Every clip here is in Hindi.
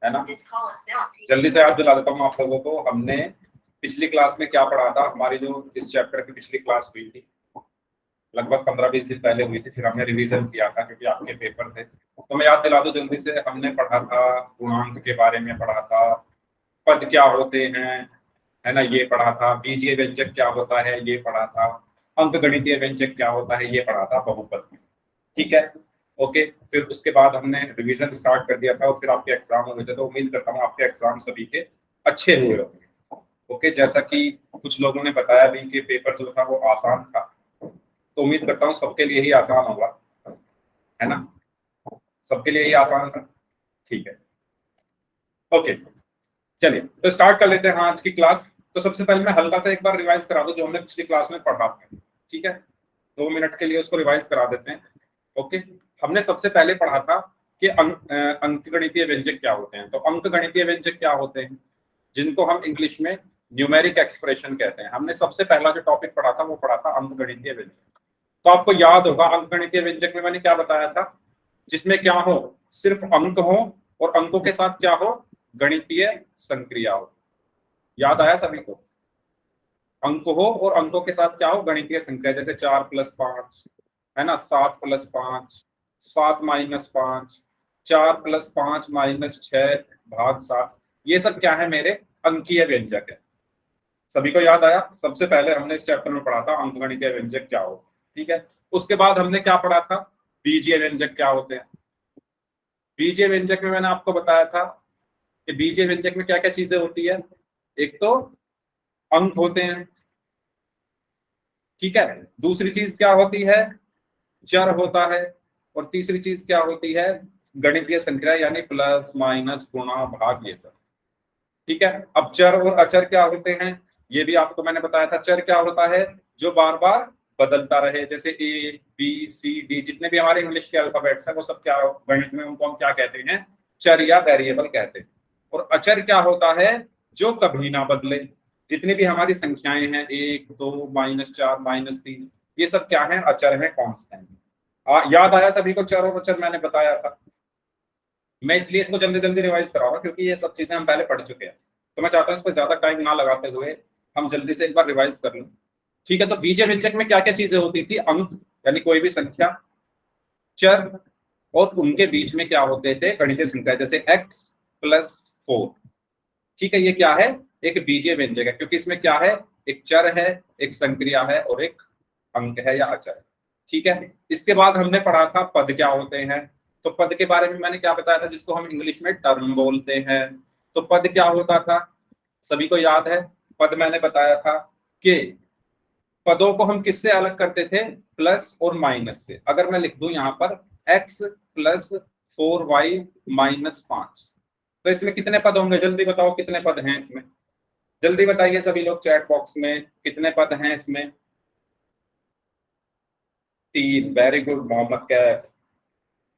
है ना। जल्दी से याद दिला देता हूँ आप लोगों को, हमने पिछली क्लास में क्या पढ़ा था। हमारी जो इस चैप्टर की पिछली क्लास हुई थी लगभग 15-20 दिन पहले हुई थी, फिर हमने रिवीजन किया था क्योंकि आपके पेपर थे। तो मैं याद दिला दूं जल्दी से, हमने पढ़ा था गुणांक के बारे में, पढ़ा था पद क्या होते हैं, है ना, ये पढ़ा था। बीजीय व्यंजक क्या होता है ये पढ़ा था। अंकगणितीय व्यंजक क्या होता है ये पढ़ा था बहुपद में। ठीक है, ओके। फिर उसके बाद हमने रिवीजन स्टार्ट कर दिया था और फिर आपके एग्जाम हुए थे। तो उम्मीद करता हूँ आपके एग्जाम सभी के अच्छे हुए होंगे। ओके, जैसा कि कुछ लोगों ने बताया भी कि पेपर जो था वो आसान था, तो उम्मीद करता हूँ सबके लिए ही आसान होगा, है ना, सबके लिए ही आसान था। ठीक है, ओके, चलिए तो स्टार्ट कर लेते हैं आज की क्लास। तो सबसे पहले मैं हल्का सा एक बार रिवाइज करा दूं जो हमने पिछली क्लास में पढ़ा था। ठीक है, 2 मिनट के लिए उसको रिवाइज करा देते हैं। ओके, हमने सबसे पहले पढ़ा था कि अंकगणितीय व्यंजक क्या होते हैं। तो अंकगणितीय व्यंजक क्या होते हैं, जिनको हम इंग्लिश में न्यूमेरिक एक्सप्रेशन कहते हैं। हमने सबसे पहला जो टॉपिक पढ़ा था वो पढ़ा था अंकगणितीय व्यंजक। तो आपको याद होगा अंकगणितीय व्यंजक में मैंने क्या बताया था, जिसमें क्या हो, सिर्फ अंक हो और अंकों के साथ क्या हो, गणितीय संक्रिया हो। याद आया सभी को, अंक हो और अंकों के साथ क्या हो, गणितीय संख्या। जैसे 4+5, है ना, 7+5, 7-5, 4+5 - 6/7, ये सब क्या है, मेरे अंकीय व्यंजक है। सभी को याद आया। सबसे पहले हमने इस चैप्टर में पढ़ा था अंकगणितीय व्यंजक क्या हो। ठीक है, उसके बाद हमने क्या पढ़ा था, बीजीय व्यंजक क्या होते हैं। बीजीय व्यंजक में मैंने आपको बताया था कि बीजीय व्यंजक में क्या क्या चीजें होती है। एक तो अंक होते हैं, ठीक है। दूसरी चीज क्या होती है, चर होता है। और तीसरी चीज क्या होती है, गणितीय संख्या, यानी प्लस माइनस गुणा भाग, ये सब। ठीक है, अब चर और अचर क्या होते हैं ये भी आपको मैंने बताया था। चर क्या होता है, जो बार बार बदलता रहे। जैसे A B C D, जितने भी हमारे इंग्लिश के अल्फाबेट्स हैं वो सब क्या, गणित में उनको हम क्या कहते हैं, चर या वेरिएबल कहते हैं। और अचर क्या होता है, जो कभी ना बदले। जितनी भी हमारी संख्याएं हैं, 1 2 -4 -3, ये सब क्या है, अचर है, कांस्टेंट। याद आया सभी को, चर और अचर मैंने बताया था। मैं इसलिए इसको जल्दी जल्दी रिवाइज करा रहा हूँ क्योंकि ये सब चीजें हम पहले पढ़ चुके हैं। तो मैं चाहता हूँ इस पर ज्यादा टाइम ना लगाते हुए हम जल्दी से एक बार रिवाइज कर लूं। ठीक है, तो बीजीय व्यंजक में क्या क्या चीजें होती थी, अंक यानी कोई भी संख्या, चर, और उनके बीच में क्या होते थे, गणितीय संख्या, जैसे x+4। ठीक है, ये क्या है, एक बीजीय व्यंजक है क्योंकि इसमें क्या है, एक चर है, एक संक्रिया है और एक अंक है या अचर है। ठीक है, इसके बाद हमने पढ़ा था पद क्या होते हैं। तो पद के बारे में मैंने क्या बताया था, जिसको हम इंग्लिश में टर्म बोलते हैं। तो पद क्या होता था, सभी को याद है। पद मैंने बताया था कि पदों को हम किससे अलग करते थे, प्लस और माइनस से। अगर मैं लिख दूं यहाँ पर x+4y-5, तो इसमें कितने पद होंगे, जल्दी बताओ कितने पद हैं इसमें। जल्दी बताइए सभी लोग चैट बॉक्स में, कितने पद हैं इसमें। 3, वेरी गुड मोहम्मद कैफ,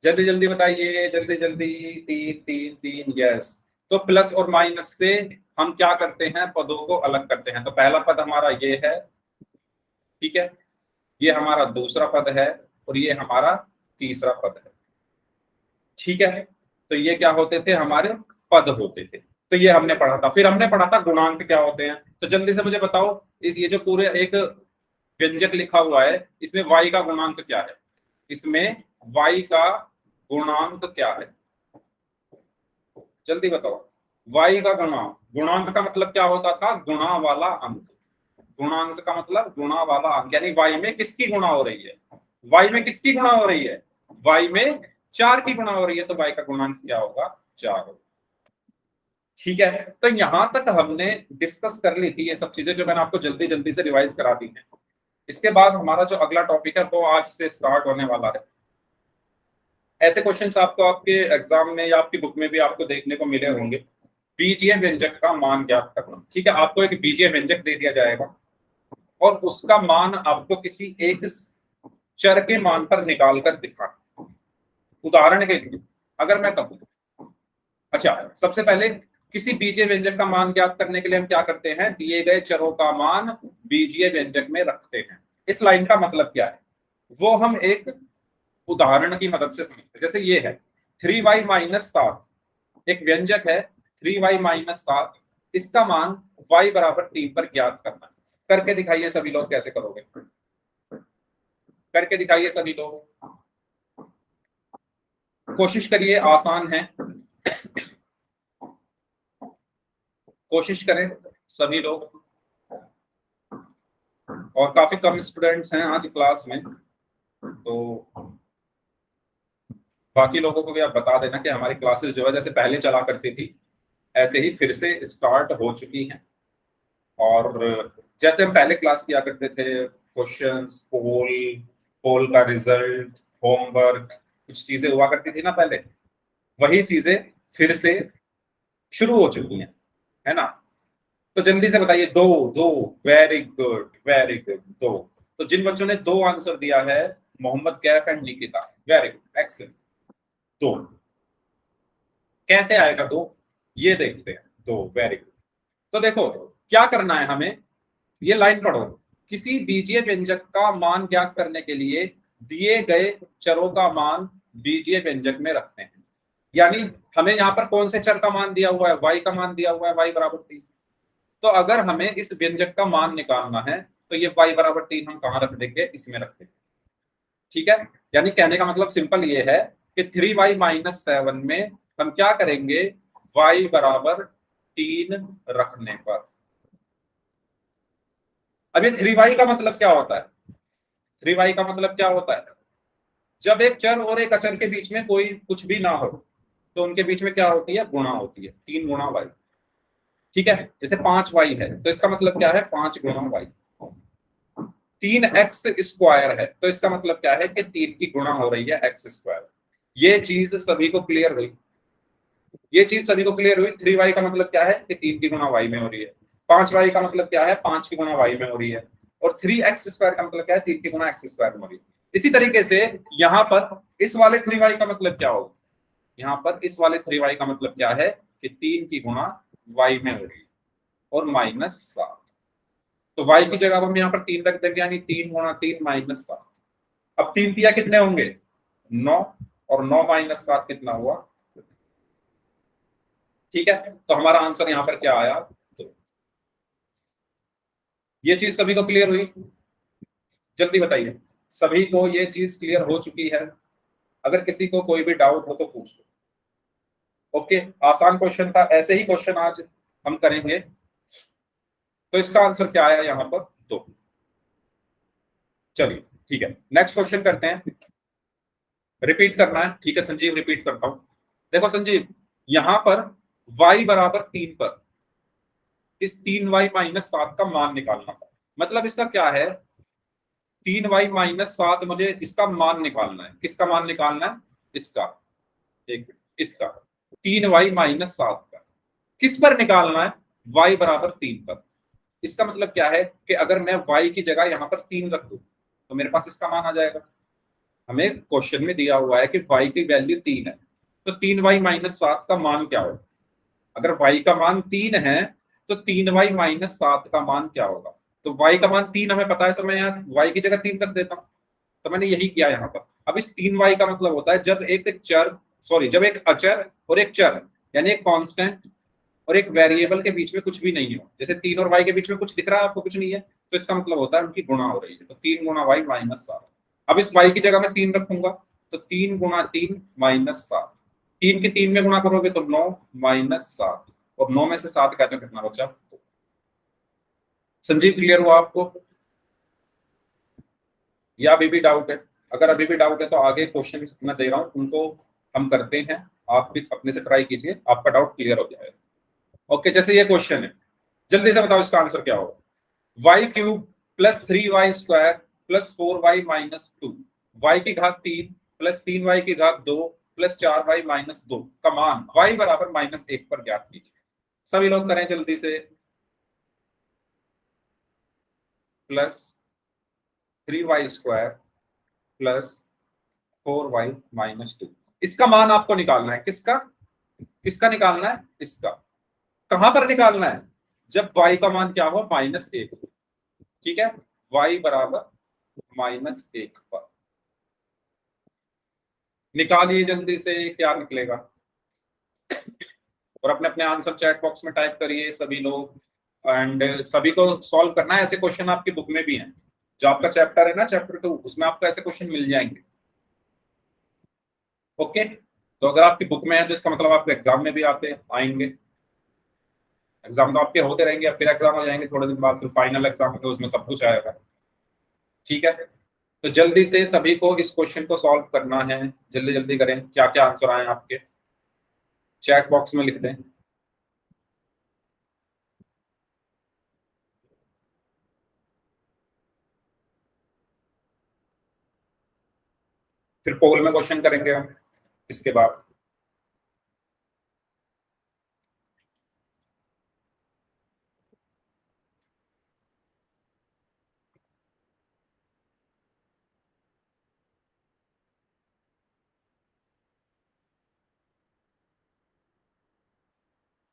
जल्दी जल्दी बताइए, जल्दी जल्दी। 3 3 3, यस। तो प्लस और माइनस से हम क्या करते हैं, पदों को अलग करते हैं। तो पहला पद हमारा ये है, ठीक है, ये हमारा दूसरा पद है और ये हमारा तीसरा पद है। ठीक है, तो ये क्या होते थे, हमारे पद होते थे। तो ये हमने पढ़ा था। फिर हमने पढ़ा था गुणांक क्या होते हैं। तो जल्दी से मुझे बताओ, इस ये जो पूरे एक व्यंजक लिखा हुआ है, इसमें y का गुणांक क्या है, इसमें y का गुणांक क्या है, जल्दी बताओ। y का गुणांक, गुणांक का मतलब क्या होता था, गुणा वाला अंक। गुणांक का मतलब गुणा वाला अंक, यानी y में किसकी गुणा हो रही है, y में किसकी गुणा हो रही है, y में 4 की गुणा हो रही है। तो y का गुणांक क्या होगा, 4 होगा। ठीक है, तो यहां तक हमने डिस्कस कर ली थी ये सब चीजें, जो मैंने आपको जल्दी जल्दी से रिवाइज करा दी है। इसके बाद हमारा जो अगला टॉपिक है वो आज से स्टार्ट होने वाला है। ऐसे क्वेश्चंस आपको आपके एग्जाम में या आपकी बुक में भी आपको देखने को मिले होंगे। बीजीय व्यंजक का मान ज्ञात करना। ठीक है, आपको एक बीजीय व्यंजक दे दिया जाएगा और उसका मान आपको किसी एक चर के मान पर निकाल कर दिखाना। उदाहरण के लिए अगर मैं कहूं, अच्छा, सबसे पहले किसी बीजीय व्यंजक का मान ज्ञात करने के लिए हम क्या करते हैं, दिए गए चरों का मान बीजीय व्यंजक में रखते हैं। इस लाइन का मतलब क्या है, वो हम एक उदाहरण की मदद से समझते हैं। जैसे ये है 3y - 7, एक व्यंजक है 3y माइनस 7, इसका मान y बराबर 3 पर ज्ञात करना है। करके दिखाइए सभी लोग, कैसे करोगे? करके दिखाइए सभी लोग, कोशिश करिए, आसान है, कोशिश करें सभी लोग। और काफी कम स्टूडेंट्स हैं आज क्लास में, तो बाकी लोगों को भी आप बता देना कि हमारी क्लासेस जो है जैसे पहले चला करती थी ऐसे ही फिर से स्टार्ट हो चुकी हैं। और जैसे हम पहले क्लास किया करते थे, क्वेश्चंस, पोल, पोल का रिजल्ट, होमवर्क, कुछ चीजें हुआ करती थी ना पहले, वही चीजें फिर से शुरू हो चुकी हैं, है ना? तो जल्दी से बताइए, दो, दो, वेरी गुड, वेरी गुड, दो। तो जिन बच्चों ने दो आंसर दिया है, Mohammad Kaif and Nikita, very good, excellent, दो। कैसे आएगा दो, ये देखते हैं, दो, वेरी गुड। तो देखो क्या करना है हमें, ये लाइन पढ़ो। किसी बीजीय व्यंजक का मान ज्ञात करने के लिए दिए गए चरों का मान बीजीय व्यंजक में रखते हैं। यानी हमें यहाँ पर कौन से चर का मान दिया हुआ है? y का मान दिया हुआ है, y बराबर 3। तो अगर हमें इस व्यंजक का मान निकालना है तो ये y बराबर 3 हम कहाँ रख देंगे? इसमें रख देंगे, ठीक है? यानी कहने का मतलब सिंपल ये है कि 3y माइनस 7 में हम क्या करेंगे? y बराबर 3 रखने पर। अब ये 3y का मतलब क्या होता है? 3y का मतलब क्या होता है? जब एक चर और एक अचर के बीच में कोई कुछ भी ना हो तो उनके बीच में क्या होती है? गुणा होती है, 3 गुणा y, ठीक है? जैसे 5y है तो इसका मतलब क्या है? 5 गुणा y। 3x स्क्वायर है तो इसका मतलब क्या है? कि 3 की गुणा हो रही है x स्क्वायर। ये चीज सभी को क्लियर हुई? ये चीज सभी को क्लियर हुई? 3y का मतलब क्या है? कि 3 की गुणा y में हो रही है। 5y का मतलब क्या है? 5 की गुणा y में हो रही है। और 3x स्क्वायर का मतलब क्या है? 3 की गुणा x स्क्वायर में हो रही है। इसी तरीके से यहाँ पर इस वाले 3y का मतलब क्या होगा? यहाँ पर इस वाले 3y का मतलब क्या है? कि 3 की गुणा y में हो रही है और माइनस 7। तो y की जगह हम यहाँ पर 3 रख देंगे, यानी 3 गुणा 3 माइनस 7। अब 3 तिया कितने होंगे? 9, और 9 माइनस 7 कितना हुआ? ठीक है, तो हमारा आंसर यहाँ पर क्या आया? तो ये चीज सभी को क्लियर हुई? जल्दी बताइए, सभी को ये चीज क्लियर हो चुकी है? अगर किसी को कोई भी डाउट हो तो पूछ लो। ओके, आसान क्वेश्चन था, ऐसे ही क्वेश्चन आज हम करेंगे। तो इसका आंसर क्या आया यहाँ पर? दो। चलिए ठीक है, नेक्स्ट क्वेश्चन करते हैं। रिपीट करना है, ठीक है संजीव, रिपीट करता हूं। देखो संजीव, यहां पर y बराबर 3 पर इस 3y माइनस 7 का मान निकालना था। मतलब इसका क्या है? 3y माइनस 7, मुझे इसका मान निकालना है। किसका मान निकालना है? इसका, एक मिनट, इसका 3y माइनस 7 का। किस पर निकालना है? y बराबर 3 पर। इसका मतलब क्या है कि अगर मैं y की जगह यहाँ पर 3 रख दूं तो मेरे पास इसका मान आ जाएगा। हमें क्वेश्चन में दिया हुआ है कि y की वैल्यू 3 है, तो 3y माइनस 7 का मान क्या होगा? अगर y का मान 3 है तो 3y माइनस 7 का मान क्या होगा? तो y का मान 3 हमें पता है, तो मैं यहाँ y की जगह 3 रख देता हूँ। तो मैंने यही किया यहाँ पर। अब इस 3y का मतलब होता है जब एक चर, सॉरी, जब एक अचर और एक चर, यानी एक कांस्टेंट और एक वेरिएबल के बीच में कुछ भी नहीं हो, जैसे 3 और y के बीच में कुछ दिख रहा है आपको? कुछ नहीं है, तो इसका मतलब होता है उनकी गुणा हो रही है। तो 3 गुणा y माइनस 7। अब इस y की जगह मैं 3 रखूंगा, तो 3 गुणा 3 माइनस 7। 3 की 3 में गुणा करोगे तो 9 माइनस 7, और 9 में से 7 कहते कितना बचा? संजीव, क्लियर हुआ आपको या अभी भी डाउट है? अगर अभी भी डाउट है तो आगे क्वेश्चन मैं दे रहा हूं उनको हम करते हैं, आप भी अपने से ट्राई कीजिए, आपका डाउट क्लियर हो जाएगा। ओके, जैसे ये क्वेश्चन है, जल्दी से बताओ इसका आंसर क्या होगा? Y cube plus 3y square plus 4y minus 2, Y की घात 3 प्लस 3y की घात 2 प्लस 4y माइनस 2 का मान y बराबर -1 पर ज्ञात कीजिए। सभी लोग करें जल्दी से। Plus 3y square plus 4y minus 2, इसका मान आपको निकालना है। किसका? किसका निकालना है? इसका। कहां पर निकालना है? जब y का मान क्या हो? -1। ठीक है, y बराबर -1 पर। निकालिए जल्दी से, क्या निकलेगा? और अपने अपने आंसर चैट बॉक्स में टाइप करिए सभी लोग, एंड सभी को सॉल्व करना है। ऐसे क्वेश्चन आपकी बुक में भी हैं, जो आपका चैप्टर है ना चैप्टर 2, उसमें आपको ऐसे क्वेश्चन मिल जाएंगे। ओके, तो अगर आपकी बुक में है तो इसका मतलब आपके एग्जाम में भी आते आएंगे। एग्जाम तो आपके होते रहेंगे, फिर एग्जाम हो जाएंगे थोड़े दिन बाद, फिर फाइनल एग्जाम होगा, उसमें सब कुछ आएगा। ठीक है, तो जल्दी से सभी को इस क्वेश्चन को सॉल्व करना है, जल्दी जल्दी करें। क्या क्या आंसर आए आपके चैट बॉक्स में लिख दें। फिर पोल में क्वेश्चन करेंगे हम इसके बाद।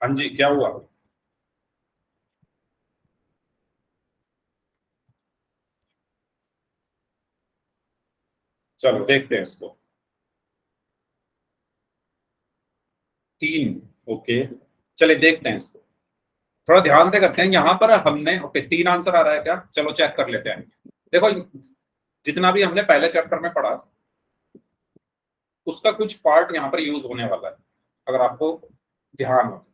हाँ जी, क्या हुआ? चलो देखते हैं इसको। 3, ओके, चलिए देखते हैं इसको, थोड़ा ध्यान से करते हैं। यहाँ पर हमने ओके 3 आंसर आ रहा है क्या, चलो चेक कर लेते हैं। देखो, जितना भी हमने पहले चैप्टर में पढ़ा उसका कुछ पार्ट यहाँ पर यूज होने वाला है, अगर आपको ध्यान हो।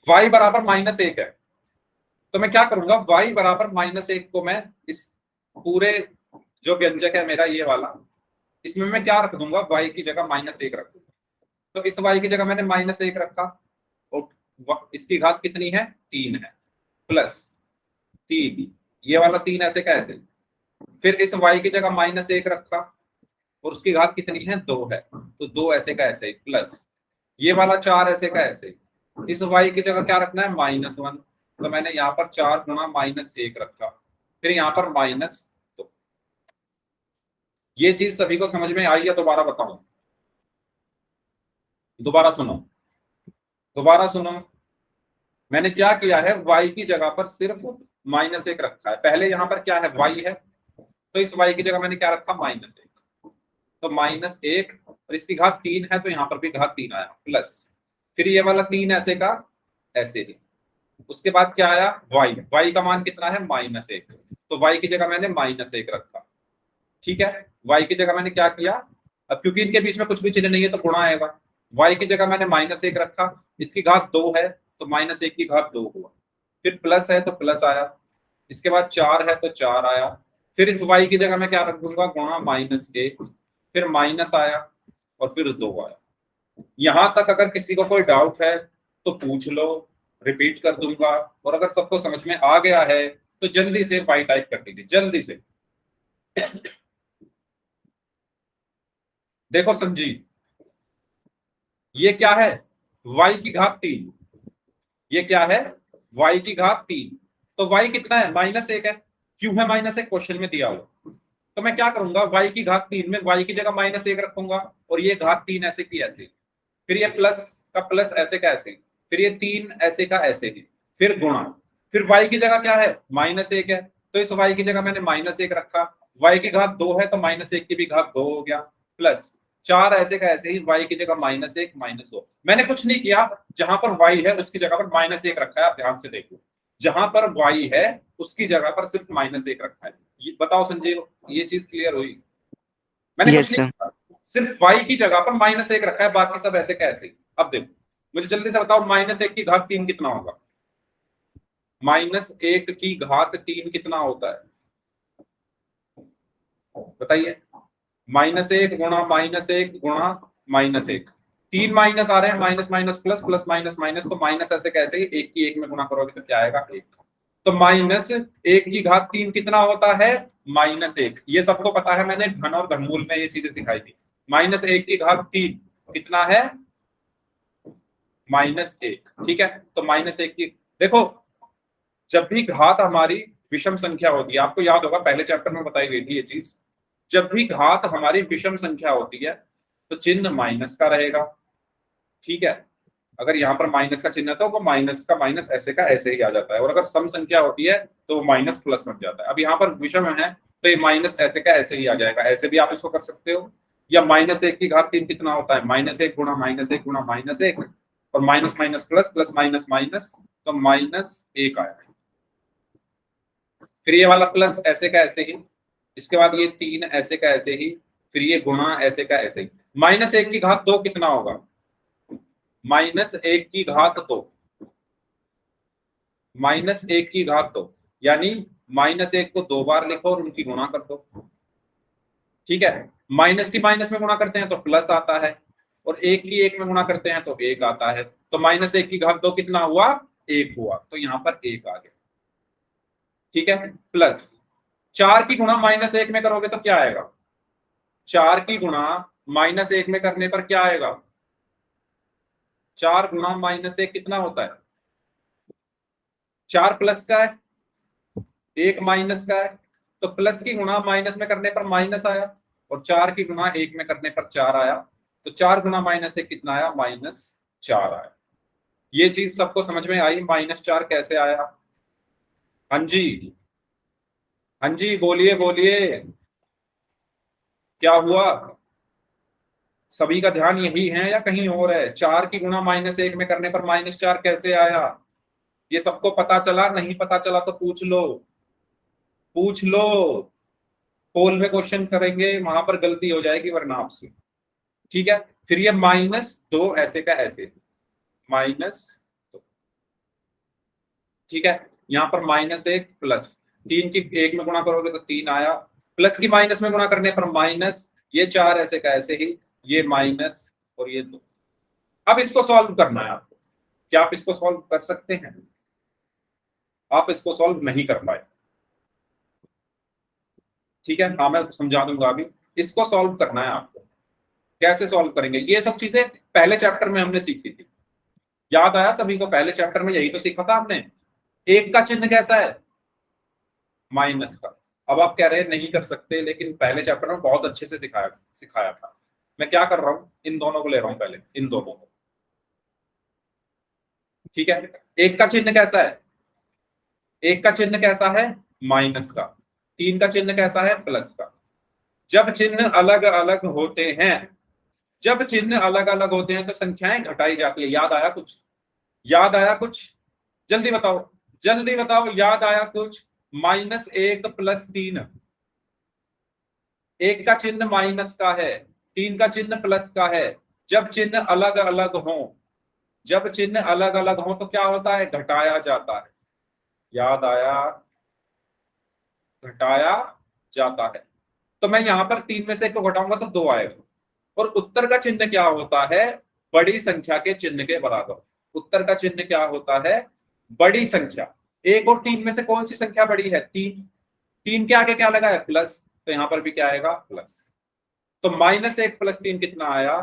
y बराबर -1 है, तो मैं क्या करूंगा, y बराबर -1 को मैं इस पूरे जो व्यंजक है मेरा ये वाला, इसमें मैं क्या रख दूंगा, y की जगह -1 रख दूंगा। तो इस y की जगह मैंने -1 रखा, और इसकी घात कितनी है, 3 है, प्लस 3, ये वाला 3 ऐसे का ऐसे। फिर इस y की जगह -1 रखा, और उसकी घात कितनी है, 2 है, तो 2 ऐसे का ऐसे, प्लस ये वाला 4 ऐसे का ऐसे। इस y की जगह क्या रखना है, -1, तो मैंने यहाँ पर 4 गुणा -1 रखा, फिर यहाँ पर माइनस। तो ये चीज सभी को समझ में आई है? दोबारा बताऊं, दोबारा सुनो, दोबारा सुनो। मैंने क्या किया है, y की जगह पर सिर्फ -1 रखा है। पहले यहाँ पर क्या है, y है, तो इस y की जगह मैंने क्या रखा, -1, तो -1, और इसकी घात 3 है, तो यहाँ पर भी घात 3 आया, प्लस फिर ये वाला 3 ऐसे का ऐसे ही। उसके बाद क्या आया, y का मान कितना है, -1, तो y की जगह मैंने -1 रखा। ठीक है, y की जगह मैंने क्या किया, अब क्योंकि इनके बीच में कुछ भी चिन्ह नहीं है तो गुणा आएगा। y की जगह मैंने -1 रखा, इसकी घात 2 है, तो -1 की घात 2 हुआ, फिर प्लस है तो प्लस आया, इसके बाद 4 है तो 4 आया, फिर इस y की जगह मैं क्या रख दूंगा, गुणा -1, फिर माइनस आया, और फिर 2 आया। यहां तक अगर किसी को कोई डाउट है तो पूछ लो, रिपीट कर दूंगा, और अगर सबको समझ में आ गया है तो जल्दी से पाई टाइप कर दीजिए, जल्दी से। देखो संजीव, ये क्या है, y की घात 3, ये क्या है, y की घात 3, तो y कितना है, -1 है। क्यों है -1, क्वेश्चन में दिया हुआ। तो मैं क्या करूंगा, y की घात 3 में y की जगह -1 रखूंगा, और ये घात 3 ऐसे की ऐसे, फिर ये प्लस का प्लस ऐसे का ऐसे, फिर ये 3 ऐसे का ऐसे ही, फिर गुणा, फिर y की जगह क्या है, -1 है, तो इस y की जगह मैंने -1 रखा, y की घात 2 है तो -1 की भी घात 2 हो गया, प्लस 4 ऐसे का ऐसे ही, y की जगह -1 -2। मैंने कुछ नहीं किया, जहां पर y है उसकी जगह पर -1 रखा है। आप ध्यान से देखो, जहां पर y है उसकी जगह पर सिर्फ -1 रखा है। ये बताओ संजीव, ये चीज क्लियर हुई? मैंने कुछ यस नहीं सर। किया, सिर्फ y की जगह पर -1 रखा है, बाकी सब ऐसे कैसे। अब देखो, मुझे जल्दी से बताओ, -1 की घात 3 कितना होगा, -1 की घात 3 कितना होता है, बताइए। -1 गुणा -1 गुणा -1, 3 माइनस आ रहे हैं, minus minus plus, plus minus minus, तो माइनस ऐसे कैसे ही, 1 की 1 में गुणा करोगे तो क्या आएगा, 1। तो -1 की घात 3 कितना होता है, -1। ये सबको पता है, मैंने घन और घनमूल में ये चीजें सिखाई थी। -1 की घात 3 कितना है, -1। ठीक है, तो -1 की, देखो, जब भी घात हमारी विषम संख्या होती है, आपको याद होगा पहले चैप्टर में बताई गई थी ये चीज, जब भी घात हमारी विषम संख्या होती है तो चिन्ह माइनस का रहेगा। ठीक है, अगर यहाँ पर माइनस का चिन्ह है तो वो माइनस का माइनस ऐसे का ऐसे ही आ जाता है, और अगर सम संख्या होती है तो वो माइनस प्लस बन जाता है। अब यहाँ पर विषम है तो ये माइनस ऐसे का ऐसे ही आ जाएगा, ऐसे भी आप इसको कर सकते हो। या -1 की घात 3 कितना होता है, -1 गुणा -1 गुणा -1, और minus minus plus, plus minus minus, तो -1 आया। फिर ये वाला प्लस ऐसे का ऐसे ही, इसके बाद ये 3 ऐसे का ऐसे ही, फिर ये गुणा ऐसे का ऐसे ही। -1 की घात 2 कितना होगा? -1 की घात 2, -1 की घात 2, यानी -1 को 2 बार लिखो और उनकी गुणा कर दो। ठीक है, माइनस की माइनस में गुणा करते हैं तो प्लस आता है, और 1 की 1 में गुणा करते हैं तो 1 आता है। तो -1 की घात 2 कितना हुआ? 1 हुआ, तो यहां पर 1 आ गया। ठीक है, प्लस 4 की गुणा -1 में करोगे तो क्या आएगा? 4 की गुणा -1 में करने पर क्या आएगा? 4 गुणा -1 कितना होता है? 4 प्लस का है, 1 माइनस का है, तो प्लस की गुणा माइनस में करने पर माइनस आया, और 4 की गुणा 1 में करने पर 4 आया। तो 4 गुणा -1 कितना आया? -4 आया। ये चीज सबको समझ में आई? -4 कैसे आया? हाँ जी, हाँ जी, बोलिए बोलिए, क्या हुआ? सभी का ध्यान यही है या कहीं और है? 4 की गुणा -1 में करने पर -4 कैसे आया? ये सबको पता चला? नहीं पता चला तो पूछ लो, पूछ लो। पोल में क्वेश्चन करेंगे, वहां पर गलती हो जाएगी वरना आपसे। ठीक है, फिर ये -2 ऐसे का ऐसे, -2। ठीक है, यहाँ पर -1 प्लस 3 की 1 में गुणा करोगे तो 3 आया, प्लस की माइनस में गुणा करने पर माइनस, ये 4 ऐसे का ऐसे ही, ये माइनस, और ये 2। अब इसको सॉल्व करना है आपको। क्या आप इसको सॉल्व कर सकते हैं? आप इसको सॉल्व नहीं कर पाए। ठीक है, हाँ, मैं समझा दूंगा अभी। इसको सॉल्व करना है आपको। कैसे सॉल्व करेंगे? ये सब चीजें पहले चैप्टर में हमने सीखी थी। याद आया सभी को? पहले चैप्टर में यही तो सीखा था हमने। एक का चिन्ह कैसा है? माइनस का। अब आप कह रहे हैं नहीं कर सकते, लेकिन पहले चैप्टर में बहुत अच्छे से सिखाया सिखाया था। मैं क्या कर रहा हूं, इन दोनों को ले रहा हूं, पहले इन दोनों को। ठीक है, एक का चिन्ह कैसा है? एक का चिन्ह कैसा है? माइनस का। 3 का चिन्ह कैसा है? प्लस का। जब चिन्ह अलग अलग होते हैं, जब चिन्ह अलग अलग होते हैं तो संख्याएं घटाई जाती है। याद आया कुछ? याद आया कुछ? जल्दी बताओ, जल्दी बताओ, याद आया कुछ? -1 प्लस 3, एक का चिन्ह माइनस का है, 3 का चिन्ह प्लस का है। जब चिन्ह अलग अलग हो, जब चिन्ह अलग अलग हो तो क्या होता है? घटाया जाता है। याद आया? घटाया जाता है। तो मैं यहां पर 3 में से 1 को घटाऊंगा तो 2 आएगा। और उत्तर का चिन्ह क्या होता है? बड़ी संख्या के चिन्ह के बराबर। उत्तर का चिन्ह क्या होता है? बड़ी संख्या। 1 और 3 में से कौन सी संख्या बड़ी है? 3। 3 के आगे क्या लगा है? प्लस, तो यहां पर भी क्या आएगा? प्लस। तो -1 प्लस 3 कितना आया?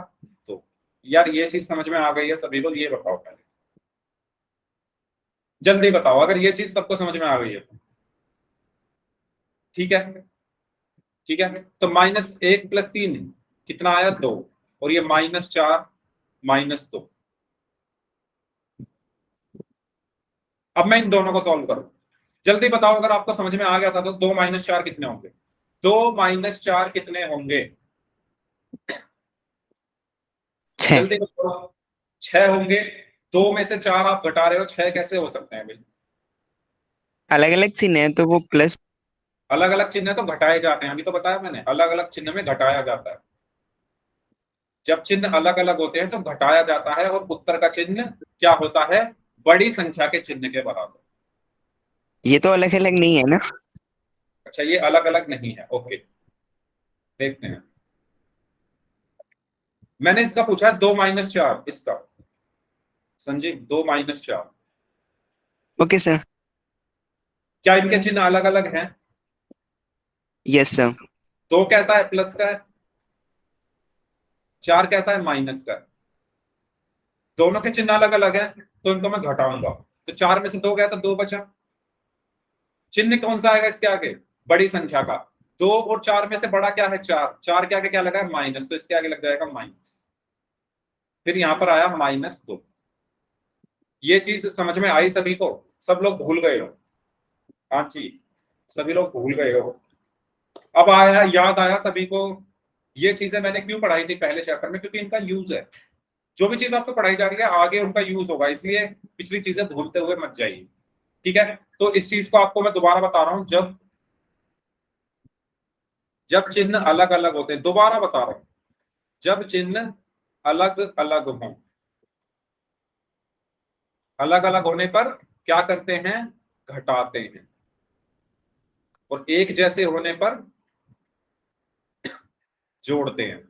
2। यार ये चीज समझ में आ गई है सभी को? ये बताओ पहले, जल्दी बताओ अगर ये चीज सबको समझ में आ गई है तो। ठीक है, ठीक है, तो -1 प्लस 3 कितना आया? 2, और ये -4 -2। अब मैं इन दोनों को सॉल्व करूं, जल्दी बताओ अगर आपको समझ में आ गया था तो 2 - 4 कितने होंगे? 2 - 4 कितने होंगे? 6। जल्दी बताओ। 6 होंगे। 2 में से 4 आप घटा रहे हो, 6 कैसे हो सकते हैं भाई? अलग अलग चिन्ह है तो वो प्लस। अलग अलग चिन्ह तो घटाए जाते हैं, अभी तो बताया मैंने, अलग अलग चिन्ह में घटाया जाता है। जब चिन्ह अलग अलग होते हैं तो घटाया जाता है, और उत्तर का चिन्ह क्या होता है? बड़ी संख्या के चिन्ह के बराबर। ये तो अलग अलग नहीं है ना? अच्छा, ये अलग अलग नहीं है, ओके, देखते हैं। मैंने इसका पूछा 2 - 4, इसका संजीव 2 - 4, ओके सर। क्या इनके चिन्ह अलग अलग हैं? Yes sir. 2 कैसा है? प्लस का है। 4 कैसा है? माइनस का है। दोनों के चिन्ह अलग अलग है, तो इनको मैं घटाऊंगा। तो 4 में से 2 गया तो 2 बचा। चिन्ह कौन सा आएगा इसके आगे? बड़ी संख्या का। 2 और 4 में से बड़ा क्या है? 4। 4 के आगे क्या लगा है? माइनस, तो इसके आगे लग जाएगा माइनस। फिर यहां पर आया -2। ये चीज समझ में आई सभी को? सब लोग भूल गए हो? हाँ जी, सभी लोग भूल गए हो? अब आया, याद आया सभी को? ये चीजें मैंने क्यों पढ़ाई थी पहले चैप्टर में? क्योंकि इनका यूज है। जो भी चीज आपको पढ़ाई जा रही है आगे उनका यूज होगा, इसलिए पिछली चीजें भूलते हुए मत जाइए। ठीक है, तो इस चीज को आपको मैं दोबारा बता रहा हूं, जब जब चिन्ह अलग अलग होते हैं, दोबारा बता रहा हूं, जब चिन्ह अलग अलग हों, अलग अलग होने पर क्या करते हैं, घटाते हैं, और एक जैसे होने पर जोड़ते हैं।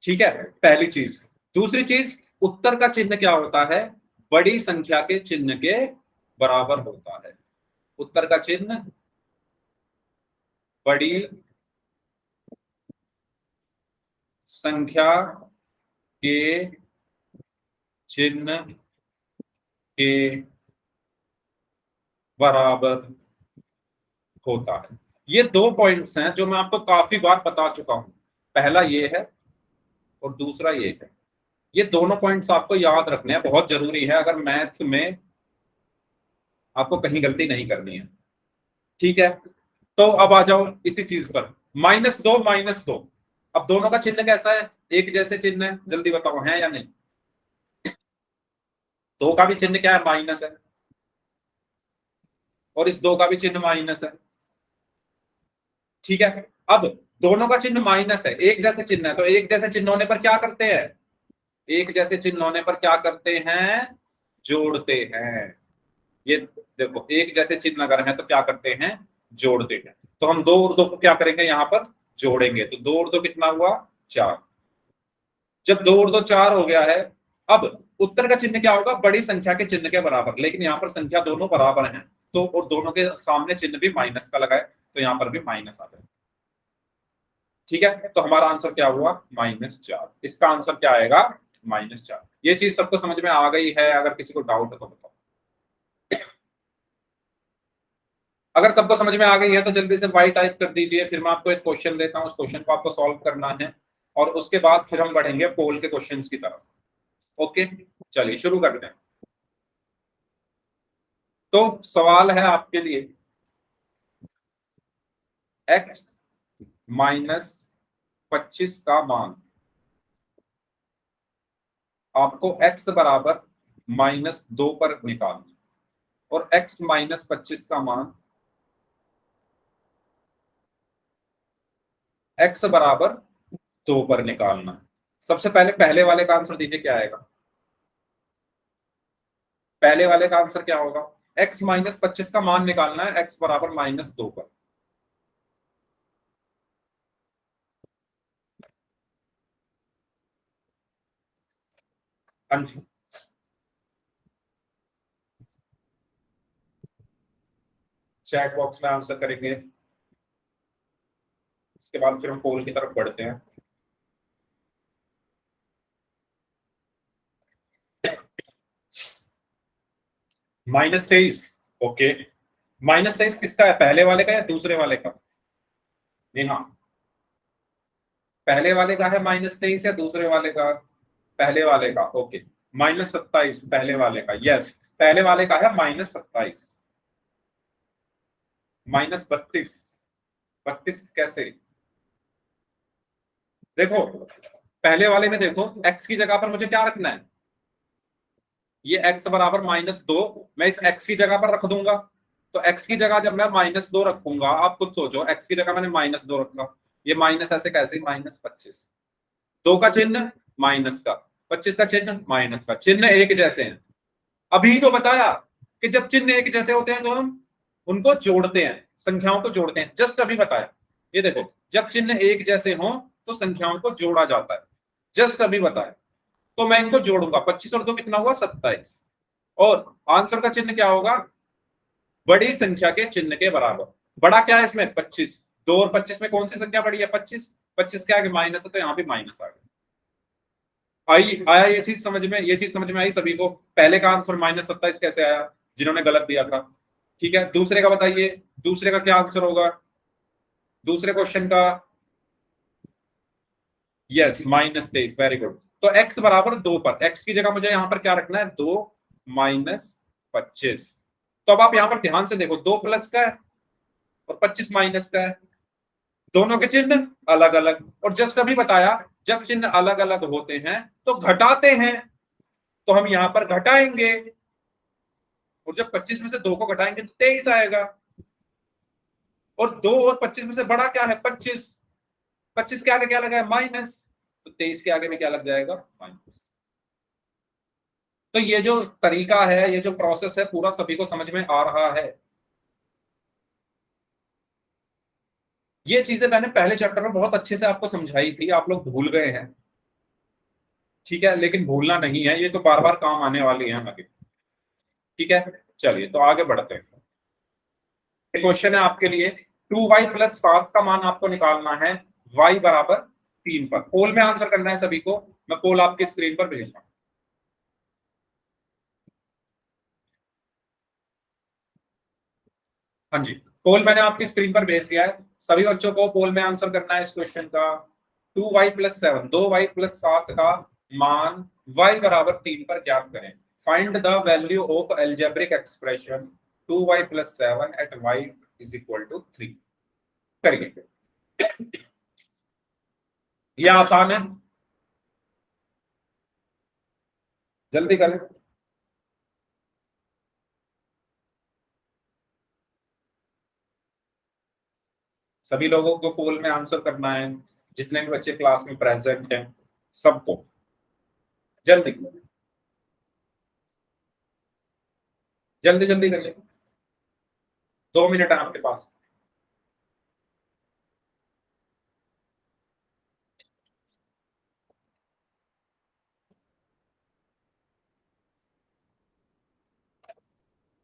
ठीक है, पहली चीज। दूसरी चीज, उत्तर का चिन्ह क्या होता है, बड़ी संख्या के चिन्ह के बराबर होता है। उत्तर का चिन्ह बड़ी संख्या के चिन्ह के बराबर होता है। ये दो पॉइंट्स हैं जो मैं आपको काफी बार बता चुका हूं। पहला ये है और दूसरा ये है। ये दोनों पॉइंट्स आपको याद रखने हैं, बहुत जरूरी है अगर मैथ में आपको कहीं गलती नहीं करनी है। ठीक है, तो अब आ जाओ इसी चीज पर, -2 -2। अब दोनों का चिन्ह कैसा है, एक जैसे चिन्ह है, जल्दी बताओ है या नहीं। दो का भी चिन्ह क्या है, माइनस है, और इस दो का भी चिन्ह माइनस है। ठीक है, अब दोनों का चिन्ह माइनस है, एक जैसे चिन्ह है, तो एक जैसे चिन्ह होने पर क्या करते हैं, एक जैसे चिन्ह होने पर क्या करते हैं, जोड़ते हैं। ये देखो, एक जैसे चिन्ह अगर है तो क्या करते हैं, जोड़ते हैं। तो हम 2 और 2 को क्या करेंगे, यहां पर जोड़ेंगे, तो 2 और 2 कितना हुआ, 4। जब 2 और 2 4 हो गया है, अब उत्तर का चिन्ह क्या होगा, बड़ी संख्या के चिन्ह के बराबर, लेकिन यहाँ पर संख्या दोनों बराबर हैं, तो और दोनों के सामने चिन्ह भी माइनस का लगाए, तो यहाँ पर भी माइनस आ जाए। ठीक है, तो हमारा आंसर क्या हुआ, -4। इसका आंसर क्या आएगा, -4। ये चीज सबको समझ में आ गई है, अगर किसी को डाउट है तो बताओ। अगर सबको समझ में आ गई है तो जल्दी से वाई टाइप कर दीजिए, फिर मैं आपको एक क्वेश्चन देता हूं, उस क्वेश्चन को आपको सॉल्व करना है, और उसके बाद फिर हम बढ़ेंगे पोल के क्वेश्चंस की तरफ। ओके, चलिए शुरू करते हैं। तो सवाल है आपके लिए, x -25 का मान, आपको x बराबर -2 पर निकालना, और x -25 का मान x बराबर 2 पर निकालना। सबसे पहले पहले वाले का आंसर दीजिए, क्या आएगा, पहले वाले का आंसर क्या होगा, x -25 का मान निकालना है x बराबर -2 पर। अंश, चैट बॉक्स में आंसर करेंगे, इसके बाद फिर हम पोल की तरफ बढ़ते हैं। -23, ओके। -23 किसका है, पहले वाले का या दूसरे वाले का, जी हाँ, पहले वाले का है -23 या दूसरे वाले का, पहले वाले का, ओके। -27 पहले वाले का, यस, पहले वाले का है -27। -32, 32 कैसे, देखो पहले वाले में देखो, x की जगह पर मुझे क्या रखना है, ये x बराबर -2, मैं इस x की जगह पर रख दूंगा। तो x की जगह जब मैं -2 रखूंगा, आप खुद सोचो, x की जगह मैंने -2 रखा, ये माइनस ऐसे कैसे, -25, 2 का चिन्ह माइनस का, 25 का चिन्ह माइनस का, चिन्ह एक जैसे हैं। अभी तो बताया कि जब चिन्ह एक जैसे होते हैं तो हम उनको जोड़ते हैं, संख्याओं को जोड़ते हैं, जस्ट अभी बताया। ये देखो, जब चिन्ह एक जैसे हों तो संख्याओं को जोड़ा जाता है, जस्ट अभी बताया। तो मैं इनको जोड़ूंगा, 25 और 2 कितना हुआ, 27, और आंसर का चिन्ह क्या होगा, बड़ी संख्या के चिन्ह के बराबर। बड़ा क्या है इसमें, 25, 2 और 25 में कौन सी संख्या बड़ी है, 25, 25 के आगे माइनस है, तो यहाँ भी माइनस आ गया। आई आया ये चीज समझ में, ये चीज समझ में आई सभी को, पहले का आंसर -27 कैसे आया, जिन्होंने गलत दिया था। ठीक है, दूसरे का बताइए, दूसरे का क्या आंसर होगा, दूसरे क्वेश्चन का, यस -23, वेरी गुड। तो x बराबर 2 पर, x की जगह मुझे यहां पर क्या रखना है, 2 -25। तो अब आप यहां पर ध्यान से देखो, 2 प्लस का है और 25 माइनस का है, दोनों के चिन्ह अलग अलग, और जस्ट अभी बताया जब चिन्ह अलग अलग होते हैं तो घटाते हैं, तो हम यहां पर घटाएंगे, और जब 25 में से 2 को घटाएंगे तो 23 आएगा, और 2 और 25 में से बड़ा क्या है 25, 25 के आगे क्या लगा है माइनस, तो 23 के आगे में क्या लग जाएगा माइनस। तो ये जो तरीका है, ये जो प्रोसेस है, पूरा सभी को समझ में आ रहा है। ये चीजें मैंने पहले चैप्टर में बहुत अच्छे से आपको समझाई थी, आप लोग भूल गए हैं, ठीक है, लेकिन भूलना नहीं है, ये तो बार बार काम आने वाली है आगे, ठीक है। चलिए तो आगे बढ़ते हैं। क्वेश्चन है आपके लिए, 2y+7 का मान आपको निकालना है y बराबर 3 पर। पोल में आंसर करना है सभी को, मैं पोल आपकी स्क्रीन पर भेज रहा हूं। हाँ जी, पोल मैंने आपकी स्क्रीन पर भेज दिया है, सभी बच्चों को पोल में आंसर करना है इस क्वेश्चन का। 2y+7, 2y+7 का मान y बराबर 3 पर ज्ञात करें। Find the value of algebraic expression 2y+7 at y is equal to 3। करिए, यह आसान है, जल्दी करें। सभी लोगों को पोल में आंसर करना है, जितने भी बच्चे क्लास में प्रेजेंट हैं सबको, जल्दी जल्दी जल्दी कर ले, 2 मिनट है आपके पास।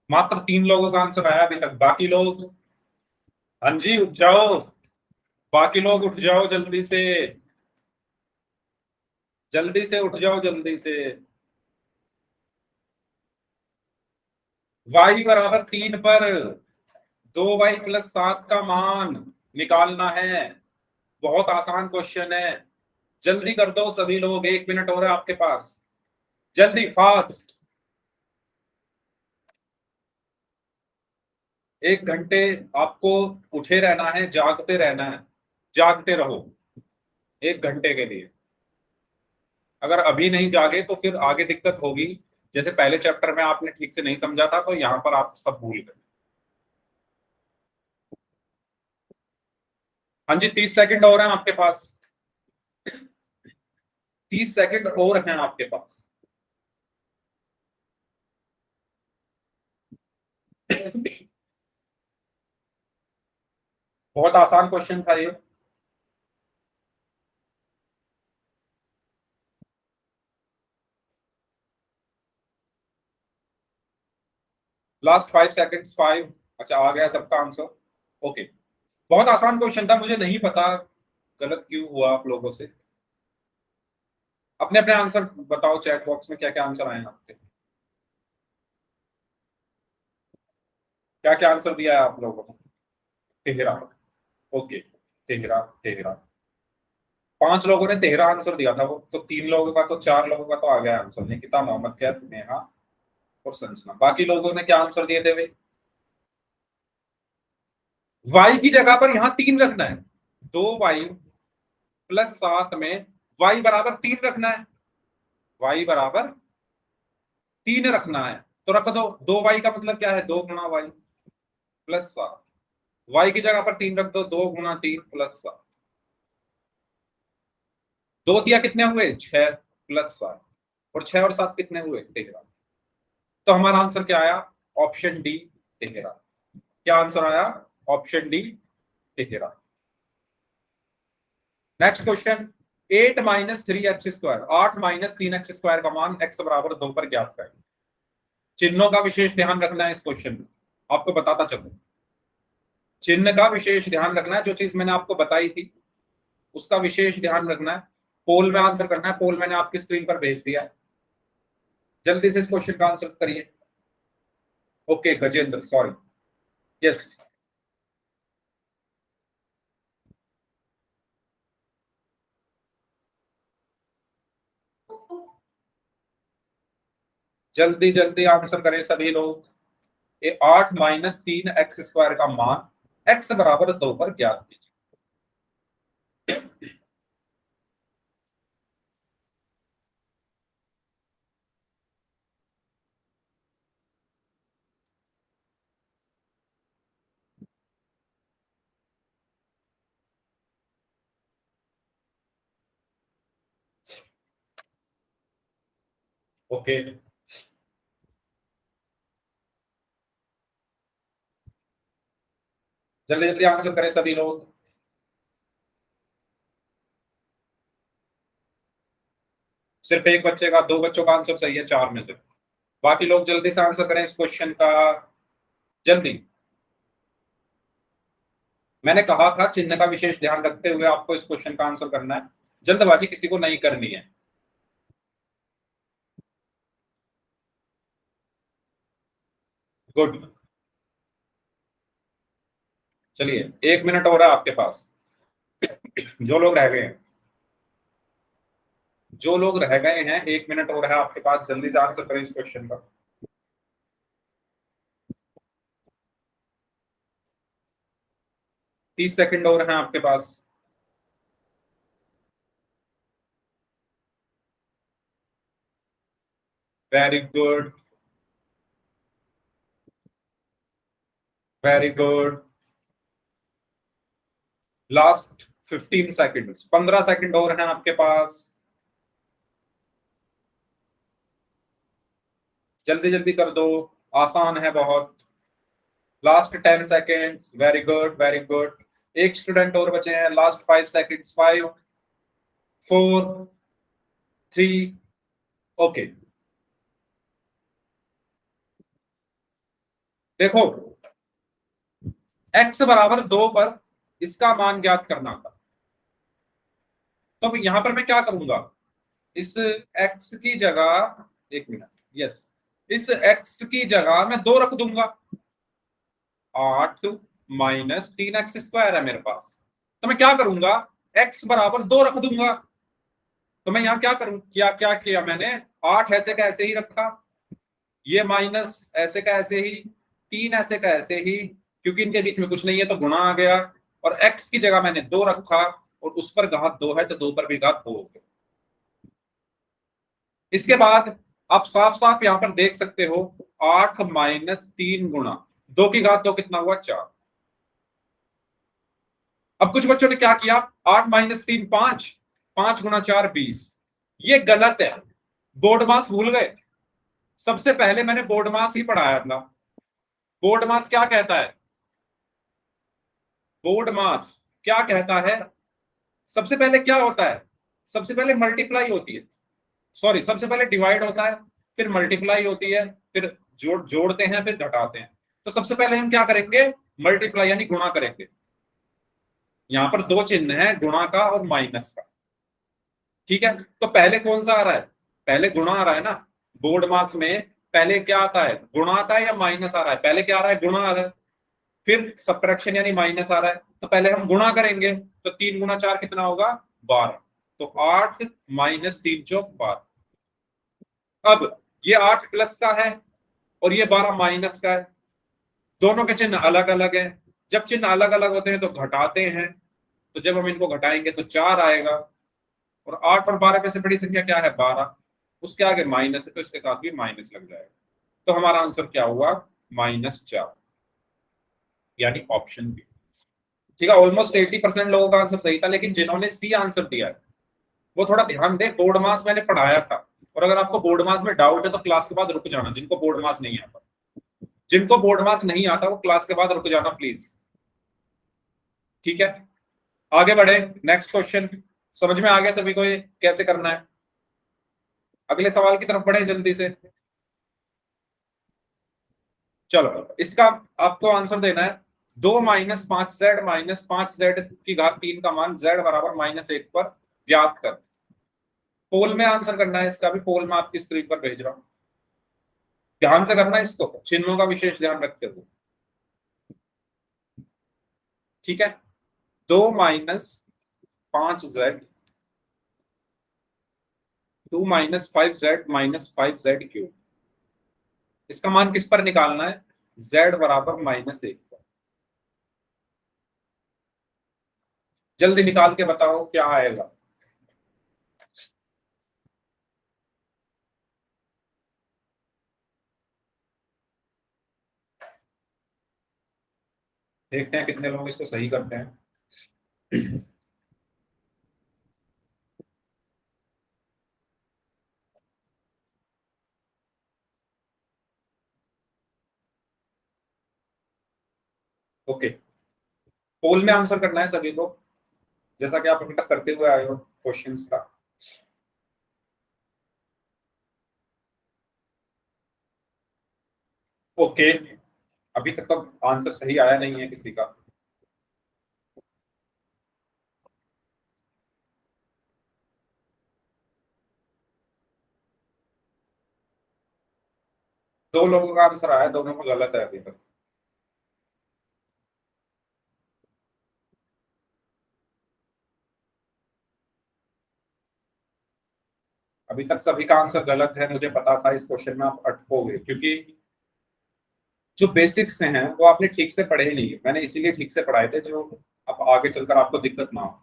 मात्र 3 लोगों का आंसर आया अभी तक, बाकी लोग, हाँ जी उठ जाओ, बाकी लोग उठ जाओ जल्दी से, जल्दी से उठ जाओ जल्दी से। y बराबर 3 पर 2y+7 का मान निकालना है, बहुत आसान क्वेश्चन है, जल्दी कर दो सभी लोग, 1 मिनट और है आपके पास, जल्दी फास्ट। 1 घंटे आपको उठे रहना है, जागते रहना है, जागते रहो 1 घंटे के लिए। अगर अभी नहीं जागे तो फिर आगे दिक्कत होगी, जैसे पहले चैप्टर में आपने ठीक से नहीं समझा था तो यहाँ पर आप सब भूल गए। हाँ जी, 30 सेकंड और हैं आपके पास, 30 सेकंड और हैं आपके पास। बहुत आसान क्वेश्चन था ये। Last 5 seconds, 5। अच्छा, आ गया सबका आंसर, ओके। बहुत आसान क्वेश्चन था, मुझे नहीं पता गलत क्यों हुआ आप लोगों से। अपने अपने आंसर बताओ चैट बॉक्स में, क्या क्या आंसर आए हैं आपके, क्या क्या आंसर दिया है आप लोगों ने। तेहरा, ओके, तेहरा तेहरा, 5 लोगों ने तेहरा आंसर दिया था, वो तो 3 लोगों का तो 4 लोगों का तो आ गया आंसर, निकिता, मोहम्मद कैफ, नेहा और संजना। बाकी लोगों ने क्या आंसर दिए थे भाई। y की जगह पर यहाँ 3 रखना है, 2y+7 में y बराबर 3 रखना है, y बराबर 3 रखना है, तो रख दो। 2y का मतलब क्या है, 2 गुणा y+7, y की जगह पर 3 रख दो, 2 गुणा 3+7, 2 दिया कितने हुए 6+7, और 6 और 7 कितने हुए 13। तो हमारा आंसर क्या आया, ऑप्शन डी 13। क्या आंसर आया, option D 13। Next question, 8-3x², 8-3x² का मान x बराबर 2 पर ज्ञात करें। चिन्हों का विशेष ध्यान रखना है इस क्वेश्चन में, आपको बताता चलूं, चिन्ह का विशेष ध्यान रखना है, जो चीज मैंने आपको बताई थी उसका विशेष ध्यान रखना है। पोल में आंसर करना है, पोल मैंने आपकी स्क्रीन पर भेज दिया है, जल्दी से इस क्वेश्चन का आंसर करिए। ओके गजेंद्र, सॉरी, यस, जल्दी जल्दी आंसर करें सभी लोग। ये 8-3x² का मान x बराबर 2 पर ज्ञात कीजिए। ओके, जल्दी जल्दी आंसर करें सभी लोग। सिर्फ एक बच्चे का, दो बच्चों का आंसर सही है चार में से। बाकी लोग जल्दी से आंसर करें इस क्वेश्चन का, जल्दी। मैंने कहा था चिन्ह का विशेष ध्यान रखते हुए आपको इस क्वेश्चन का आंसर करना है, जल्दबाजी किसी को नहीं करनी है। गुड, चलिए 1 मिनट हो रहा है आपके पास। जो लोग रह गए हैं, जो लोग रह गए हैं, 1 मिनट हो रहा है आपके पास, जल्दी से आंसर करें इस क्वेश्चन का। 30 सेकंड और हैं आपके पास। Very good, very good. Last 15 second, 15 second और हैं आपके पास। जल्दी जल्दी कर दो, आसान है बहुत। Last 10 seconds, very good very good. एक स्टूडेंट और बचे हैं, लास्ट 5 सेकेंड्स, 5, 4, 3, ओके। देखो, x बराबर 2 पर इसका मान ज्ञात करना था, तो अब यहां पर मैं क्या करूंगा, इस x की जगह, 1 मिनट, यस, इस x की जगह मैं 2 रख दूंगा। 8 - 3x² है मेरे पास, तो मैं क्या करूंगा, x बराबर 2 रख दूंगा। तो मैं यहां क्या करूं, क्या क्या किया मैंने, 8 ऐसे का ऐसे ही रखा, ये माइनस ऐसे का ऐसे ही, 3 ऐसे का ऐसे ही, क्योंकि इनके बीच में कुछ नहीं है तो गुणा आ गया, और x की जगह मैंने 2 रखा, और उस पर घात 2 है तो 2 पर भी घात 2 हो गया। इसके बाद आप साफ साफ यहां पर देख सकते हो, 8 - 3 गुणा 2 की घात 2 कितना हुआ, 4। अब कुछ बच्चों ने क्या किया, 8 - 3 5, 5 × 4 20। ये गलत है, बोर्ड मास भूल गए। सबसे पहले मैंने बोर्ड मास ही पढ़ाया था। बोर्ड मास क्या कहता है, बोर्ड मास क्या कहता है, सबसे पहले क्या होता है, सबसे पहले मल्टीप्लाई होती है, सॉरी, सबसे पहले डिवाइड होता है, फिर मल्टीप्लाई होती है, फिर जोड़ते हैं, फिर घटाते हैं। तो सबसे पहले हम क्या करेंगे, मल्टीप्लाई यानी गुणा करेंगे। यहां पर दो चिन्ह है, गुणा का और माइनस का, ठीक है। तो पहले कौन सा आ रहा है, पहले गुणा आ रहा है ना। बोर्ड मास में पहले क्या आता है, गुणा आता है या माइनस आ रहा है, पहले क्या आ रहा है, गुणा आ रहा है, फिर सब्ट्रैक्शन यानी माइनस आ रहा है, तो पहले हम गुणा करेंगे, तो 3 × 4 कितना होगा, 12। तो 8 - 3 = 12। अब ये 8 प्लस का है और ये 12 माइनस का है, दोनों के चिन्ह अलग अलग हैं। जब चिन्ह अलग अलग होते हैं तो घटाते हैं, तो जब हम इनको घटाएंगे तो 4 आएगा, और 8 और 12 में से बड़ी संख्या क्या है, 12, उसके आगे माइनस है तो इसके साथ भी माइनस लग जाएगा। तो हमारा आंसर क्या हुआ, -4, यानी ऑप्शन बी। ठीक है, ऑलमोस्ट 80% लोगों का आंसर सही था, लेकिन जिन्होंने सी आंसर दिया है वो थोड़ा ध्यान दें, बोर्ड मास मैंने पढ़ाया था। और अगर आपको बोर्ड मास में डाउट है तो क्लास के बाद रुक जाना, जिनको बोर्ड मास नहीं आता, जिनको बोर्ड मास नहीं आता वो क्लास के बाद रुक जाना प्लीज, ठीक है। आगे बढ़े, नेक्स्ट क्वेश्चन। समझ में आ गया सभी को ये कैसे करना है, अगले सवाल की तरफ बढ़े जल्दी से। चलो, इसका आपको आंसर देना है, 2 - 5z - 5z की घात 3 का मान z बराबर -1 पर ज्ञात कर। पोल में आंसर करना है इसका भी, पोल में आपकी स्क्रीन पर भेज रहा हूं, ध्यान से करना है इसको, चिन्हों का विशेष ध्यान रखते हुए, ठीक है। 2 - 5z, 2 - 5z - 5z क्यूब, इसका मान किस पर निकालना है, z बराबर -1 पर। जल्दी निकाल के बताओ क्या आएगा। देखते हैं कितने लोग इसको सही करते हैं। ओके, पोल में आंसर करना है सभी को, जैसा कि आप अभी तक करते हुए आए हो क्वेश्चंस का। ओके, अभी तक तो आंसर सही आया नहीं है किसी का। दो लोगों का आंसर आया, दोनों को गलत है अभी तक। अभी तक सभी का आंसर गलत है। मुझे पता था इस क्वेश्चन में आप अटकोगे, क्योंकि जो बेसिक्स हैं वो आपने ठीक से पढ़े ही नहीं है। मैंने इसीलिए ठीक से पढ़ाए थे, जो अब आगे चलकर आपको दिक्कत ना हो।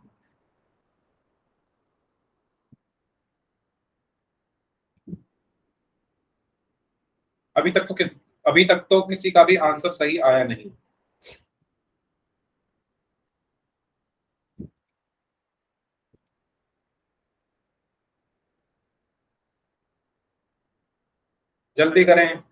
अभी तक तो अभी तक तो किसी का भी आंसर सही आया नहीं। जल्दी करें।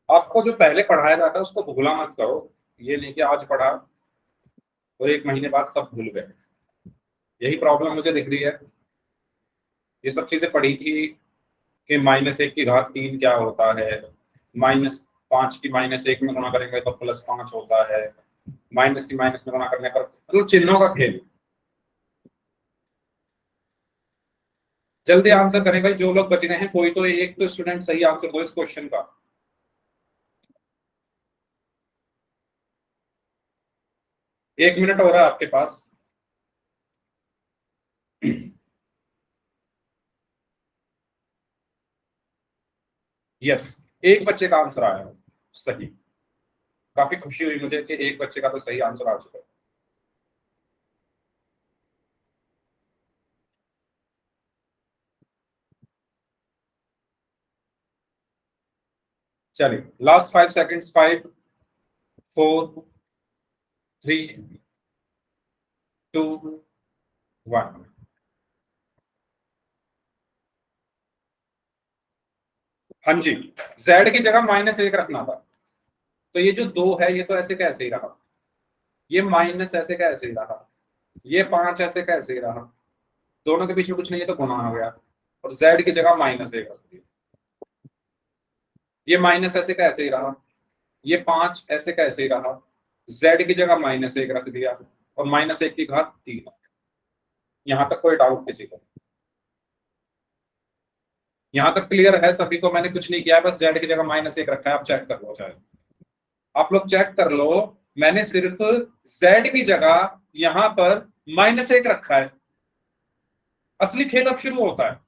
आपको जो पहले पढ़ाया जाता है उसको भूला मत करो। ये नहीं कि आज पढ़ा और एक महीने बाद सब भूल गए। यही प्रॉब्लम मुझे दिख रही है। ये सब चीजें पढ़ी थी कि -1 की घात 3 क्या होता है, -5 की -1 में गुणा करेंगे तो +5 होता है, माइनस की माइनस में गुणा करने पर, मतलब चिन्हों का खेल। जल्दी आंसर करें भाई, जो लोग बच रहे हैं। कोई तो एक तो स्टूडेंट सही आंसर दो इस क्वेश्चन का। 1 मिनट हो रहा है आपके पास। यस, एक बच्चे का आंसर आया है सही। काफी खुशी हुई मुझे कि एक बच्चे का तो सही आंसर आ चुका है। चलिए, लास्ट 5 सेकेंड्स। 5, 4, 3, 2, 1। हाँ जी, z की जगह -1 रखना था। तो ये जो 2 है ये तो ऐसे कैसे ही रहा, ये माइनस ऐसे कैसे ही रहा, ये 5 ऐसे कैसे ही रहा, दोनों के बीच में कुछ नहीं है तो गुना आ गया, और z की जगह -1 रख दिया। ये माइनस ऐसे कैसे ही रहा, ये 5 ऐसे कैसे ही रहा, z की जगह -1 रख दिया, और -1 की घात 3। यहां तक कोई डाउट किसी को? यहां तक क्लियर है सभी को? मैंने कुछ नहीं किया, बस z की जगह -1 रखा है। आप चेक कर लो, चाहे आप लोग चेक कर लो। मैंने सिर्फ z की जगह यहां पर -1 रखा है। असली खेल अब शुरू होता है।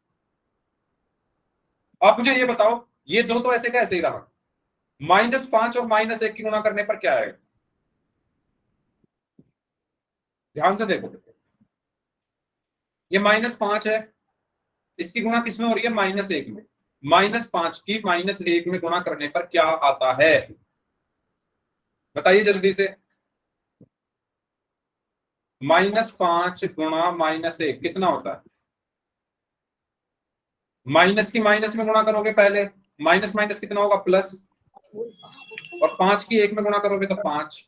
आप मुझे ये बताओ, ये दो तो ऐसे कैसे ही रहा, -5 और -1 की गुणा करने पर क्या आएगा? ध्यान से देखो, ये -5 है, इसकी गुणा किसमें हो रही है? -1 में। -5 की -1 में गुणा करने पर क्या आता है? बताइए जल्दी से। -5 गुणा -1 कितना होता है? माइनस की माइनस में गुणा करोगे पहले, माइनस माइनस कितना होगा? प्लस। और 5 की 1 में गुणा करोगे तो 5।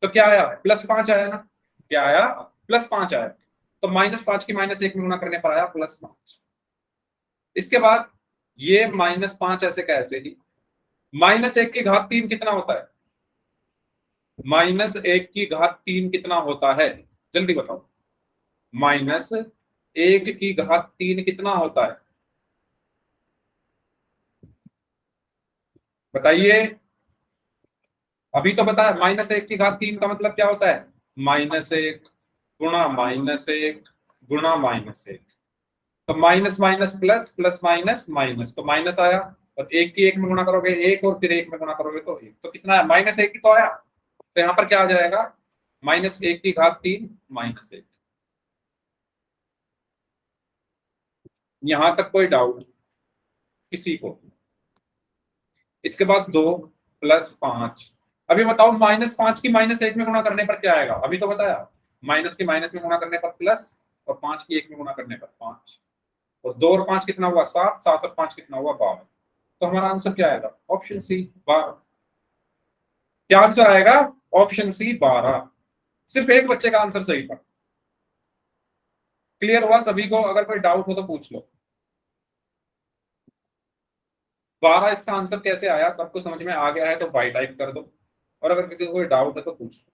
तो क्या आया? +5 आया ना? क्या आया? +5 आया। तो -5 की -1 में गुणा करने पर आया +5। इसके बाद ये -5 ऐसे का ऐसे ही। -1 की घात 3 कितना होता है? -1 की घात 3 कितना होता है? जल्दी बताओ। -1 की घात 3 कितना होता है? बताइए। अभी तो बताया, -1 की घात 3 का मतलब क्या होता है? -1 गुणा -1 गुणा -1। तो minus minus plus, plus minus minus, तो माइनस आया। और 1 की 1 में गुणा करोगे 1, और फिर 1 में गुणा करोगे तो 1। तो कितना है? -1 ही तो आया। तो यहाँ पर क्या आ जाएगा? -1 की घात 3 -1। यहां तक कोई डाउट किसी को? इसके बाद 2 + 5। अभी बताओ, -5 की -1 में गुणा करने पर क्या आएगा? अभी तो बताया। माइनस की माइनस में गुणा करने पर प्लस, और 5 की 1 में गुणा करने पर 5, और 2 और 5 कितना हुआ 7, 7 और 5 कितना हुआ 12। तो हमारा आंसर क्या आएगा? Option C 12। क्या आंसर आएगा? Option C 12। सिर्फ एक बच्चे का आंसर सही था। क्लियर हुआ सभी को? अगर कोई डाउट हो तो पूछ लो। 12 इसका आंसर कैसे आया? सबको समझ में आ गया है तो वाई टाइप कर दो, और अगर किसी को कोई डाउट है तो पूछ लो।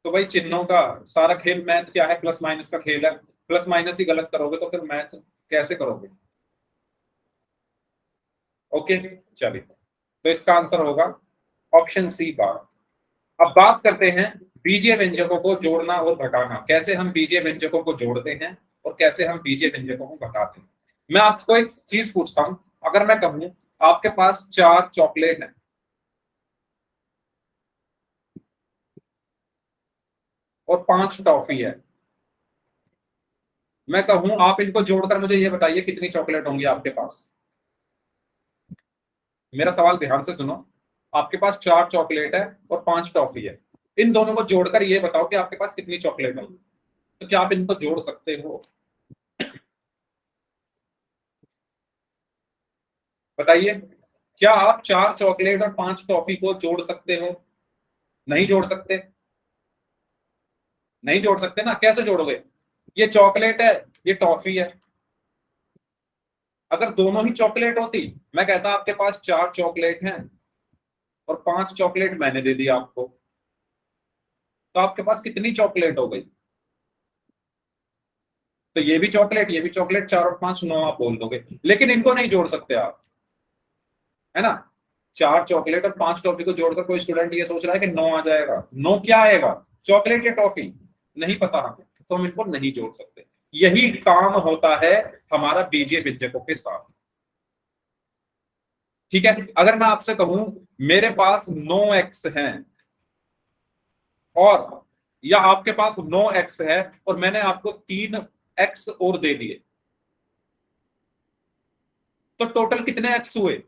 तो भाई चिन्हों का सारा खेल, मैथ क्या है? प्लस माइनस का खेल है। प्लस माइनस ही गलत करोगे तो फिर मैथ कैसे करोगे? ओके, चलिए, तो इसका आंसर होगा ऑप्शन सी 12। अब बात करते हैं बीजीय व्यंजकों को जोड़ना और घटाना। कैसे हम बीजीय व्यंजकों को जोड़ते हैं और कैसे हम बीजीय व्यंजकों को घटाते हैं। मैं आपको एक चीज पूछता हूं, अगर मैं कहूं आपके पास 4 चॉकलेट है और 5 टॉफी है, मैं कहूं आप इनको जोड़कर मुझे ये बताइए कितनी चॉकलेट होंगी आपके पास। मेरा सवाल ध्यान से सुनो। आपके पास 4 चॉकलेट है और 5 टॉफी है, इन दोनों को जोड़कर ये बताओ कि आपके पास कितनी चॉकलेट होंगी। तो क्या आप इनको जोड़ सकते हो? बताइए, क्या आप 4 चॉकलेट और 5 टॉफी को जोड़ सकते हो? नहीं जोड़ सकते। नहीं जोड़ सकते ना, कैसे जोड़ोगे? ये चॉकलेट है, ये टॉफी है। अगर दोनों ही चॉकलेट होती, मैं कहता आपके पास 4 चॉकलेट हैं और 5 चॉकलेट मैंने दे दी आपको, तो आपके पास कितनी चॉकलेट हो गई? तो ये भी चॉकलेट, ये भी चॉकलेट, 4 और 5 9 आप बोल दोगे, लेकिन इनको नहीं जोड़ सकते आप, है ना। 4 चॉकलेट और 5 टॉफी को जोड़कर कोई स्टूडेंट ये सोच रहा है कि 9 आ जाएगा। 9 क्या आएगा? चॉकलेट या टॉफी? नहीं पता हमें, तो हम इनको नहीं जोड़ सकते। यही काम होता है हमारा बीजीय व्यंजकों के साथ। ठीक है, अगर मैं आपसे कहूं मेरे पास 9x है, और या आपके पास 9x है और मैंने आपको 3x और दे दिए, तो टोटल कितने x हुए?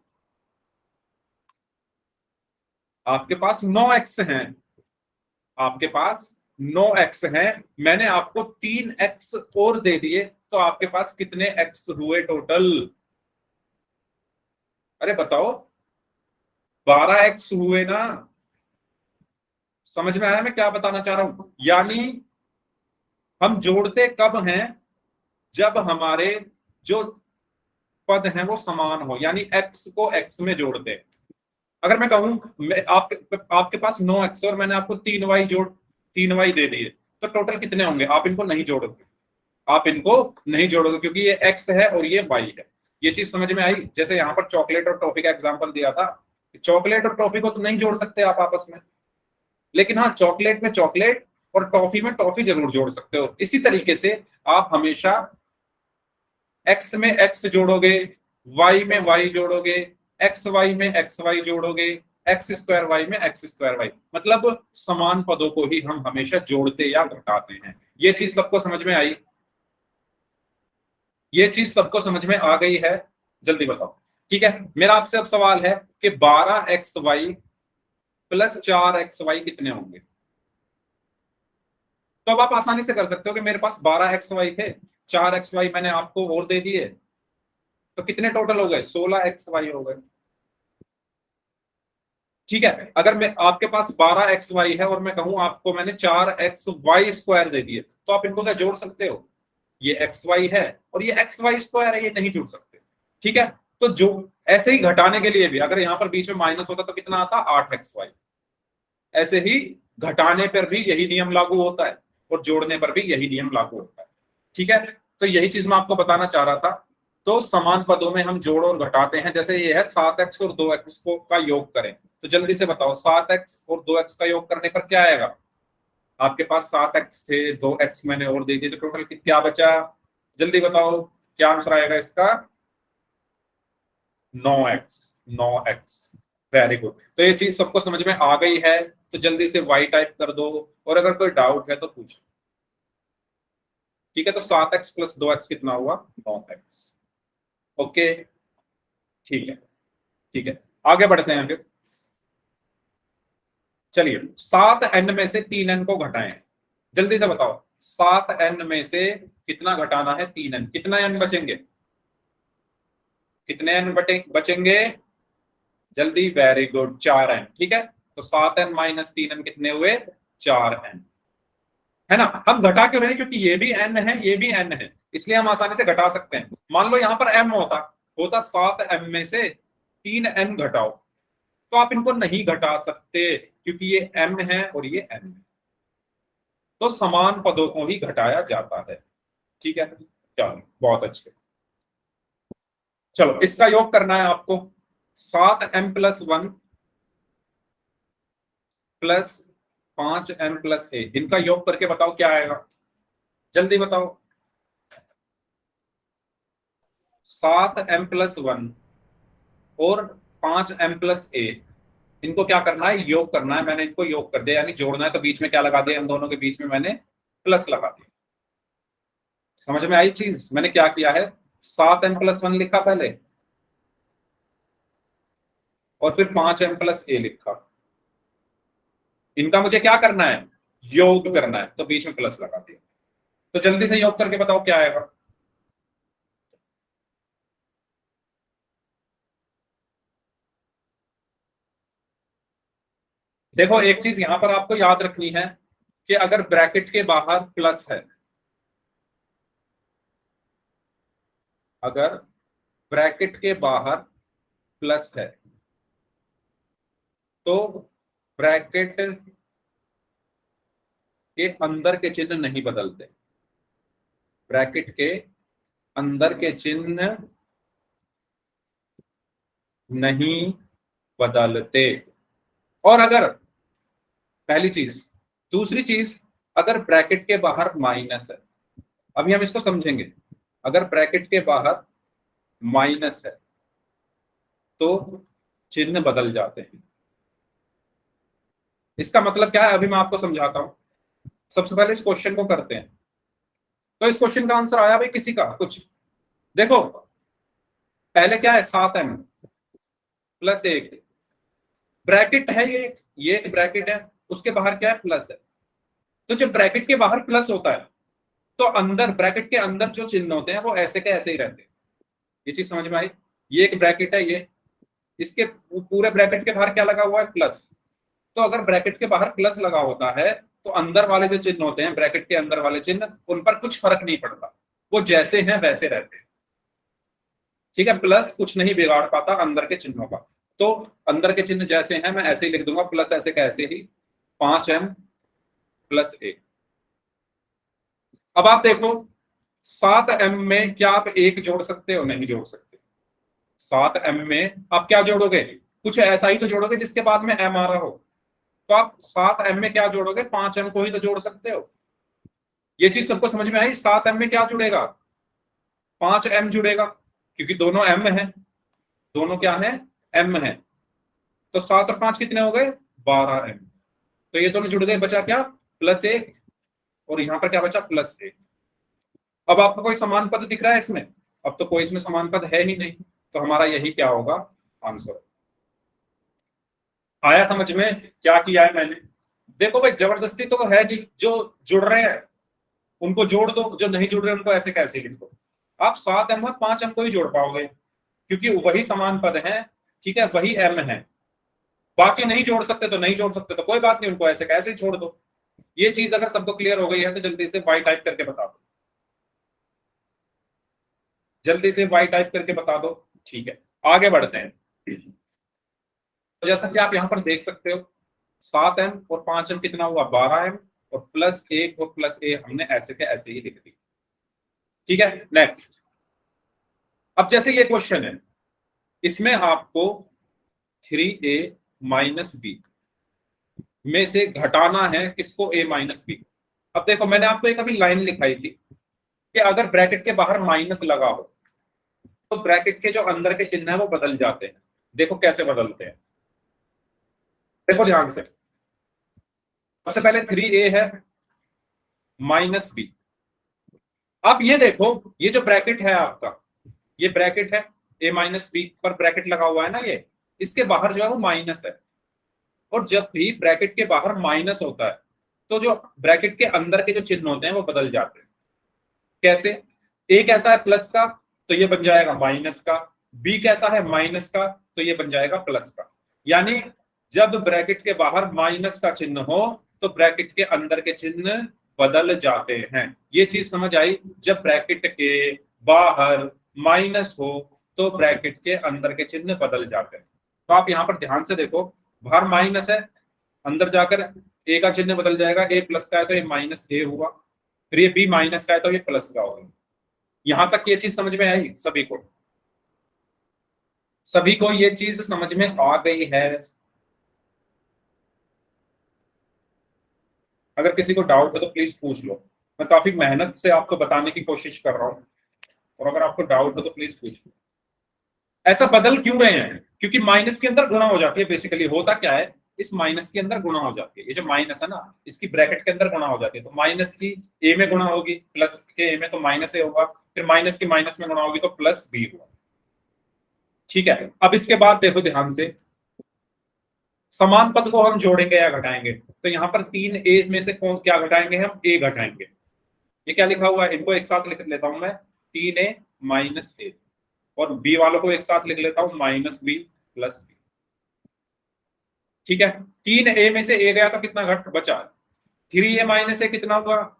आपके पास 9x हैं, आपके पास 9x है, मैंने आपको 3x और दे दिए, तो आपके पास कितने x हुए टोटल? अरे बताओ, 12x हुए ना। समझ में आया मैं क्या बताना चाह रहा हूं? यानी हम जोड़ते कब हैं? जब हमारे जो पद हैं वो समान हो, यानी x को x में जोड़ते हैं। अगर मैं कहूं आपके पास 9x और मैंने आपको 3y दे दिए, तो टोटल कितने होंगे? आप इनको नहीं जोड़ोगे, आप इनको नहीं जोड़ोगे, क्योंकि ये x है और ये y है। ये चीज समझ में आई? जैसे यहां पर चॉकलेट और टॉफी का एग्जांपल दिया था, चॉकलेट और टॉफी को तो नहीं जोड़ सकते आप आपस में, लेकिन हाँ चॉकलेट में चॉकलेट और टॉफी में टॉफी जरूर जोड़ सकते हो। इसी तरीके से आप हमेशा x में x जोड़ोगे, y में y जोड़ोगे, xy में xy जोड़ोगे, एक्स स्क्वायर वाई में एक्स स्क्वायर वाई, मतलब समान पदों को ही हम हमेशा जोड़ते या घटाते हैं। ये चीज सबको समझ में आई? ये चीज सबको समझ में आ गई है? जल्दी बताओ। ठीक है, मेरा आपसे अब सवाल है कि 12xy प्लस 4xy कितने होंगे? तो अब आप आसानी से कर सकते हो कि मेरे पास 12xy थे, 4xy मैंने आपको और दे दिए, तो कितने टोटल हो गए? 16xy हो गए। ठीक है, अगर मैं आपके पास 12xy है और मैं कहूं आपको मैंने 4xy स्क्वायर दे दिए, तो आप इनको क्या जोड़ सकते हो? ये xy है और ये xy स्क्वायर है, ये नहीं जोड़ सकते। ठीक है, तो जो ऐसे ही घटाने के लिए भी अगर यहां पर बीच में माइनस होता तो कितना आता? 8xy। ऐसे ही घटाने पर भी यही नियम लागू होता है और जोड़ने पर भी यही नियम लागू होता है। ठीक है, तो यही चीज मैं आपको बताना चाह रहा था। तो समान पदों में हम जोड़ और घटाते हैं। जैसे ये है 7x और 2x को का योग करें, तो जल्दी से बताओ 7x और 2x का योग करने पर क्या आएगा? आपके पास 7x थे, 2x मैंने और दे दिए, तो टोटल क्या बचा? जल्दी बताओ, क्या आंसर आएगा इसका? 9x। 9x। Very good. तो ये चीज सबको समझ में आ गई है, तो जल्दी से y टाइप कर दो, और अगर कोई डाउट है तो पूछो। ठीक है, तो 7x प्लस 2x कितना हुआ? 9x। ओके, ठीक है। ठीक है, आगे बढ़ते हैं फिर। चलिए 7n में से 3n को घटाएं, जल्दी से बताओ 7n में से कितना घटाना है 3n, कितना n बचेंगे, कितने n बचेंगे, जल्दी, वेरी गुड 4n। ठीक है, तो 7n माइनस 3n कितने हुए, 4n, है ना। हम घटा क्यों रहे हैं, क्योंकि ये भी n है ये भी n है, इसलिए हम आसानी से घटा सकते हैं। मान लो यहां पर m होता 7m में से 3n घटाओ, तो आप इनको नहीं घटा सकते क्योंकि ये m है और ये n है, तो समान पदों को ही घटाया जाता है। ठीक है, चलो बहुत अच्छे। चलो इसका योग करना है आपको, 7m+1 प्लस 5m+1, इनका योग करके बताओ क्या आएगा, जल्दी बताओ। 7m+1 और 5m+1, इनको क्या करना है, योग करना है। मैंने इनको योग कर दिया, यानी जोड़ना है, तो बीच में क्या लगा दिया, इन दोनों के बीच में मैंने प्लस लगा दिया। समझ में आई चीज, मैंने क्या किया है, 7m+1 लिखा पहले और फिर 5m+a लिखा, इनका मुझे क्या करना है, योग करना है, तो बीच में प्लस लगा दिया। तो जल्दी से योग करके बताओ क्या आएगा। देखो एक चीज यहां पर आपको याद रखनी है कि अगर ब्रैकेट के बाहर प्लस है, अगर ब्रैकेट के बाहर प्लस है तो ब्रैकेट के अंदर के चिन्ह नहीं बदलते, ब्रैकेट के अंदर के चिन्ह नहीं बदलते। और अगर, पहली चीज, दूसरी चीज, अगर ब्रैकेट के बाहर माइनस है, अभी हम इसको समझेंगे, अगर ब्रैकेट के बाहर माइनस है तो चिन्ह बदल जाते हैं। इसका मतलब क्या है, अभी मैं आपको समझाता हूं। सबसे पहले इस क्वेश्चन को करते हैं, तो इस क्वेश्चन का आंसर आया भाई किसी का कुछ, देखो पहले क्या है, 7m+1, ब्रैकेट है ये एक ब्रैकेट है, उसके बाहर क्या है, प्लस है। तो जब ब्रैकेट के बाहर प्लस होता है तो अंदर, ब्रैकेट के अंदर जो चिन्ह होते हैं वो ऐसे के ऐसे ही रहते हैं। ये चीज समझ में आई, ये एक ब्रैकेट है, ये इसके पूरे ब्रैकेट के बाहर क्या लगा हुआ है, प्लस। तो अगर ब्रैकेट के बाहर प्लस लगा होता है तो अंदर वाले जो चिन्ह होते हैं, ब्रैकेट के अंदर वाले चिन्ह, उन पर कुछ फर्क नहीं पड़ता, वो जैसे हैं वैसे रहते हैं। ठीक है, प्लस कुछ नहीं बिगाड़ पाता अंदर के चिन्हों का, तो अंदर के चिन्ह जैसे हैं मैं ऐसे ही लिख दूंगा, प्लस ऐसे कैसे ही 5m+1। अब आप देखो 7m में क्या आप 1 जोड़ सकते हो, नहीं जोड़ सकते। 7m में आप क्या जोड़ोगे, कुछ ऐसा ही तो जोड़ोगे जिसके बाद में m आ रहा हो। तो आप 7m में क्या जोड़ोगे, 5m को ही तो जोड़ सकते हो। ये चीज सबको समझ में आई, 7m में क्या जुड़ेगा, 5m जुड़ेगा, क्योंकि दोनों m है, दोनों क्या है, m है। तो 7 और 5 कितने हो गए, 12m। तो ये दोनों जुड़ गए, बचा क्या, +1, और यहां पर क्या बचा, +1। अब आपको कोई समान पद दिख रहा है इसमें, अब तो कोई इसमें समान पद है ही नहीं, तो हमारा यही क्या होगा, आंसर। आया समझ में क्या किया है मैंने। देखो भाई जबरदस्ती तो है नहीं, जो जुड़ रहे हैं उनको जोड़ दो, जो नहीं जुड़ रहे उनको ऐसे कैसे लिख दो। आप 7m और 5m को ही जोड़ पाओगे क्योंकि वही समान पद है, ठीक है, वही m है। बाकी नहीं जोड़ सकते तो नहीं जोड़ सकते, तो कोई बात नहीं, उनको ऐसे कैसे छोड़ दो। ये चीज अगर सबको क्लियर हो गई है तो जल्दी से y टाइप करके बता दो, जल्दी से y टाइप करके बता दो। ठीक है, आगे बढ़ते हैं। तो जैसा कि आप यहां पर देख सकते हो 7m और 5m कितना हुआ, 12m, और +1 और +a हमने ऐसे के ऐसे ही लिख दी। ठीक है, नेक्स्ट। अब जैसे ये क्वेश्चन है, इसमें आपको 3a-b में से घटाना है किसको, a-b। अब देखो मैंने आपको एक अभी लाइन लिखाई थी कि अगर ब्रैकेट के बाहर माइनस लगा हो तो ब्रैकेट के जो अंदर के चिन्ह है वो बदल जाते हैं। देखो कैसे बदलते हैं, देखो ध्यान से। सबसे पहले 3a है -b। अब ये देखो, ये जो ब्रैकेट है आपका, ये ब्रैकेट है, a-b पर ब्रैकेट लगा हुआ है ना, ये इसके बाहर जो है वो माइनस है। और जब भी ब्रैकेट के बाहर माइनस होता है तो जो ब्रैकेट के अंदर के जो चिन्ह होते हैं वो बदल जाते हैं। कैसे? ए कैसा है प्लस का, तो ये बन जाएगा माइनस का। बी कैसा है माइनस का, तो ये बन जाएगा प्लस का। यानी जब ब्रैकेट के बाहर माइनस का चिन्ह हो तो ब्रैकेट के अंदर के चिन्ह बदल जाते हैं। ये चीज समझ आई? जब ब्रैकेट के बाहर माइनस हो तो ब्रैकेट के अंदर के चिन्ह बदल जाते हैं। तो आप यहां पर ध्यान से देखो, बाहर माइनस है, अंदर जाकर ए का चिन्ह बदल जाएगा। ए प्लस का है तो ये माइनस ए हुआ, फिर ये बी माइनस का है तो ये प्लस का होगा। यहां तक ये चीज समझ में आई सभी को? सभी को ये चीज समझ में आ गई है? अगर किसी को डाउट है तो प्लीज पूछ लो। मैं काफी मेहनत से आपको बताने की कोशिश कर रहा हूं, और अगर आपको डाउट हो तो प्लीज पूछ लो। ऐसा बदल क्यों रहे हैं? क्योंकि माइनस के अंदर गुणा हो जाती है। बेसिकली होता क्या है, इस माइनस के अंदर गुणा हो जाती है। ये जो माइनस है ना, इसकी ब्रैकेट के अंदर गुणा हो जाती है। तो माइनस की ए में गुणा होगी, प्लस के ए में तो माइनस ए होगा, फिर माइनस की माइनस में गुणा होगी तो प्लस बी होगा। ठीक है, अब इसके बाद देखो ध्यान से, समान पद को हम जोड़ेंगे या घटाएंगे। तो यहाँ पर तीन ए में से कौन क्या घटाएंगे? हम ए घटाएंगे। ये क्या लिखा हुआ है, इनको एक साथ लिख लेता हूं मैं, 3a माइनस ए, और बी वालों को एक साथ लिख लेता हूं माइनस बी प्लस बी। ठीक है, 3a में से ए गया तो कितना घट बचा? 3a माइनस ए कितना हुआ?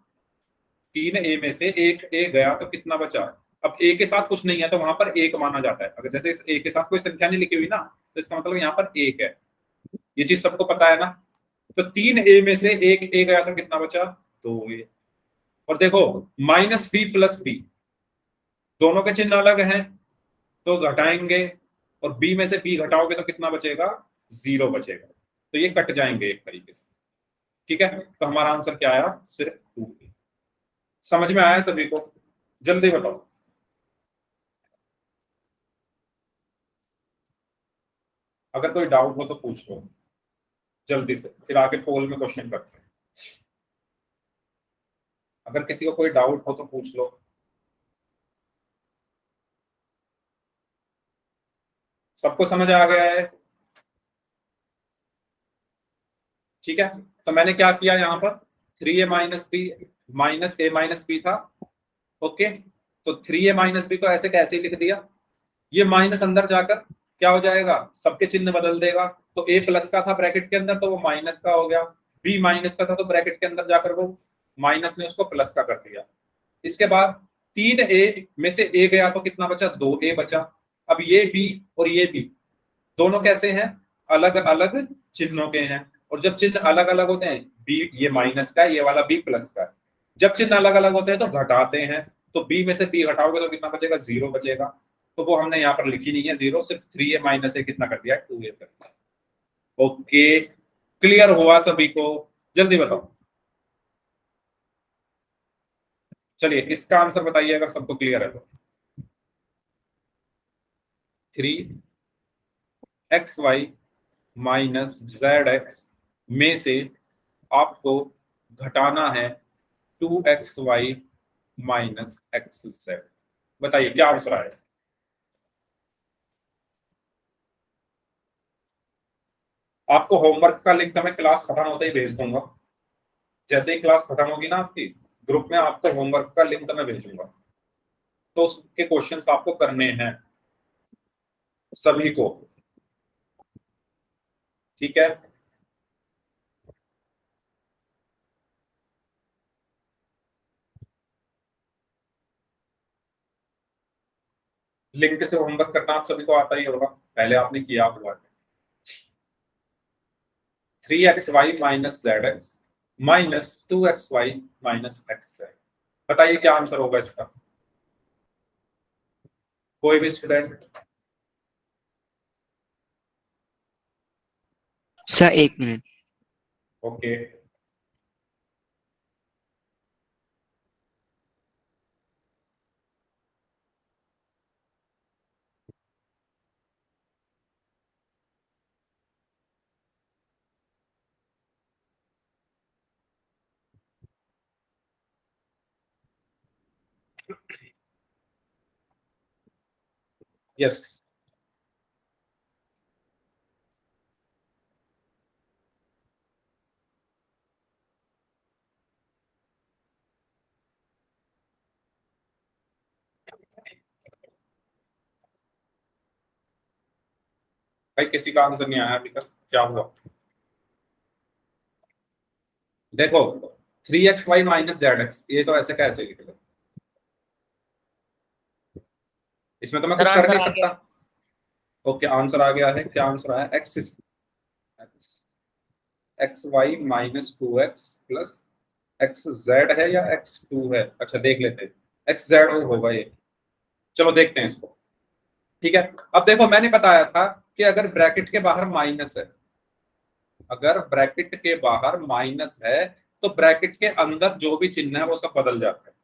3a में से एक ए गया तो कितना बचा? अब ए के साथ कुछ नहीं है तो वहां पर एक माना जाता है। अगर जैसे इस ए के साथ कोई संख्या नहीं लिखी हुई ना, तो इसका मतलब यहाँ पर एक है। ये चीज सबको पता है ना? तो 3a में से एक ए गया तो कितना बचा? 2a। और देखो, माइनस बी प्लस बी, दोनों के चिन्ह अलग हैं तो घटाएंगे, और बी में से बी घटाओगे तो कितना बचेगा? 0 बचेगा। तो ये कट जाएंगे एक तरीके से। ठीक है, तो हमारा आंसर क्या आया? सिर्फ 2a। समझ में आया सभी को? जल्दी बताओ। अगर कोई डाउट हो तो पूछ लो जल्दी से, फिर आगे पोल में क्वेश्चन करते हैं। अगर किसी को कोई डाउट हो तो पूछ लो। सबको समझ आ गया है? ठीक है, तो मैंने क्या किया यहाँ पर, 3a माइनस बी माइनस ए माइनस बी था। ओके, तो 3a माइनस बी को ऐसे कैसे लिख दिया। ये माइनस अंदर जाकर क्या हो जाएगा, सबके चिन्ह बदल देगा। तो ए प्लस का था ब्रैकेट के अंदर तो वो माइनस का हो गया, बी माइनस का था तो ब्रैकेट के अंदर जाकर वो माइनस ने उसको प्लस का कर दिया। इसके बाद 3a में से ए गया तो कितना बचा? 2a बचा। अब ये बी और ये बी दोनों कैसे हैं? अलग अलग चिन्हों के हैं। और जब चिन्ह अलग अलग होते हैं, बी ये माइनस का है, ये वाला बी प्लस का है, जब चिन्ह अलग अलग होते हैं तो घटाते हैं। तो बी में से बी घटाओगे तो कितना बचेगा? 0 बचेगा। तो वो हमने यहाँ पर लिखी नहीं है 0, सिर्फ 3a माइनस ए कितना कर दिया? 2a कर दिया। ओके, क्लियर हुआ सभी को? जल्दी बताओ। चलिए इसका आंसर बताइए अगर सबको क्लियर है तो। 3xy माइनस z में से आपको घटाना है 2xy माइनस xz। बताइए क्या आंसर आएगा? आपको होमवर्क का लिंक मैं क्लास खत्म होते ही भेज दूंगा। जैसे ही क्लास खत्म होगी ना आपकी, ग्रुप में आपको होमवर्क का लिंक मैं भेजूंगा। तो उसके क्वेश्चंस आपको करने हैं सभी को। ठीक है, लिंक से होमवर्क करना आप सभी को आता ही होगा, पहले आपने किया हुआ है। 3xy minus z minus 2xy minus xz। बताइए क्या आंसर होगा इसका? कोई भी स्टूडेंट? सर एक मिनट। Okay, yes. भाई किसी का आंसर नहीं आया अभी तक, क्या हुआ? देखो 3xy माइनस जेड एक्स, ये तो ऐसे कैसे लिख लो, इसमें तो मैं सर कुछ कर आंसर नहीं आ सकता। गया। ओके आंसर आ गया है, क्या आंसर आया? X Y minus 2x plus X Z है या x2 है? अच्छा देख लेते हैं, एक्स जेड होगा ये, चलो देखते हैं इसको। ठीक है, अब देखो मैंने बताया था कि अगर ब्रैकेट के बाहर माइनस है, अगर ब्रैकेट के बाहर माइनस है तो ब्रैकेट के अंदर जो भी चिन्ह है वो सब बदल जाता है।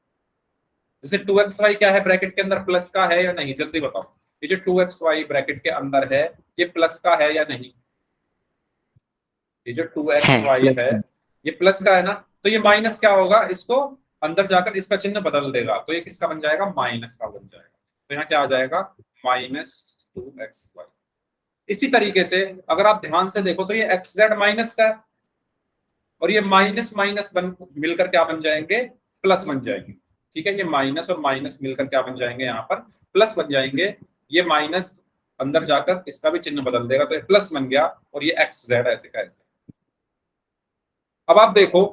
जैसे 2xy क्या है ब्रैकेट के अंदर, प्लस का है या नहीं, जल्दी बताओ। ये जो 2xy ब्रैकेट के अंदर है ये प्लस का है या नहीं? ये जो है 2xy प्लस है का। ये प्लस का है ना, तो ये माइनस क्या होगा, इसको अंदर जाकर इसका चिन्ह बदल देगा, तो ये किसका बन जाएगा? माइनस का बन जाएगा। तो यहाँ क्या आ जाएगा? -2xy। इसी तरीके से अगर आप ध्यान से देखो तो ये एक्स जेड माइनस का है, और ये माइनस माइनस बन मिलकर क्या बन जाएंगे? प्लस बन जाएंगे। ठीक है, ये माइनस और माइनस मिलकर क्या बन जाएंगे? यहाँ पर प्लस बन जाएंगे। ये माइनस अंदर जाकर इसका भी चिन्ह बदल देगा, तो ये प्लस बन गया, और ये एक्स जेड ऐसे का ऐसे। अब आप देखो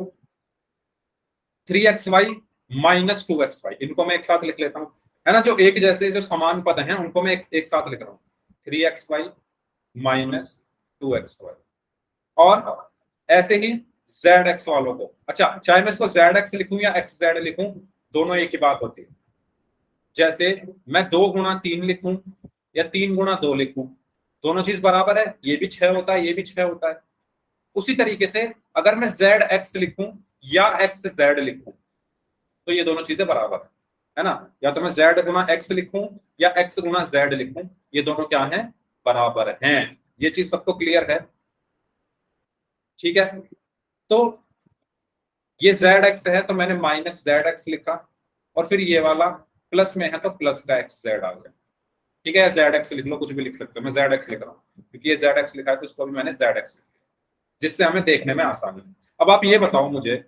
3xy माइनस 2xy, इनको मैं एक साथ लिख लेता हूं, है ना, जो एक जैसे जो समान पद हैं उनको मैं एक साथ लिख रहा हूं, 3xy माइनस 2xy। और ऐसे ही zx वालों को, अच्छा चाहे मैं इसको zx लिखूं या xz लिखूं, दोनों एक ही बात होती है। जैसे मैं 2 गुणा 3 लिखूं या 3 गुणा 2 लिखूं, दोनों चीज बराबर है, ये भी 6 होता है ये भी 6 होता है। उसी तरीके से अगर मैं zx लिखूं या xz लिखूं तो ये दोनों चीजें बराबर है ना, या तो मैं z गुना x लिखूं या x गुना z लिखूं, ये दोनों क्या है? बराबर हैं। ये चीज सबको क्लियर है? ठीक है, तो ये zx है तो मैंने माइनस zx लिखा, और फिर ये वाला प्लस में है तो प्लस का xz आ गया। ठीक है, zx लिख लो, कुछ भी लिख सकते हो, मैं zx लिख रहा हूँ क्योंकि ये zx लिखा है तो इसको भी मैंने zx लिख दिया, जिससे हमें देखने में आसानी है। अब आप ये बताओ मुझे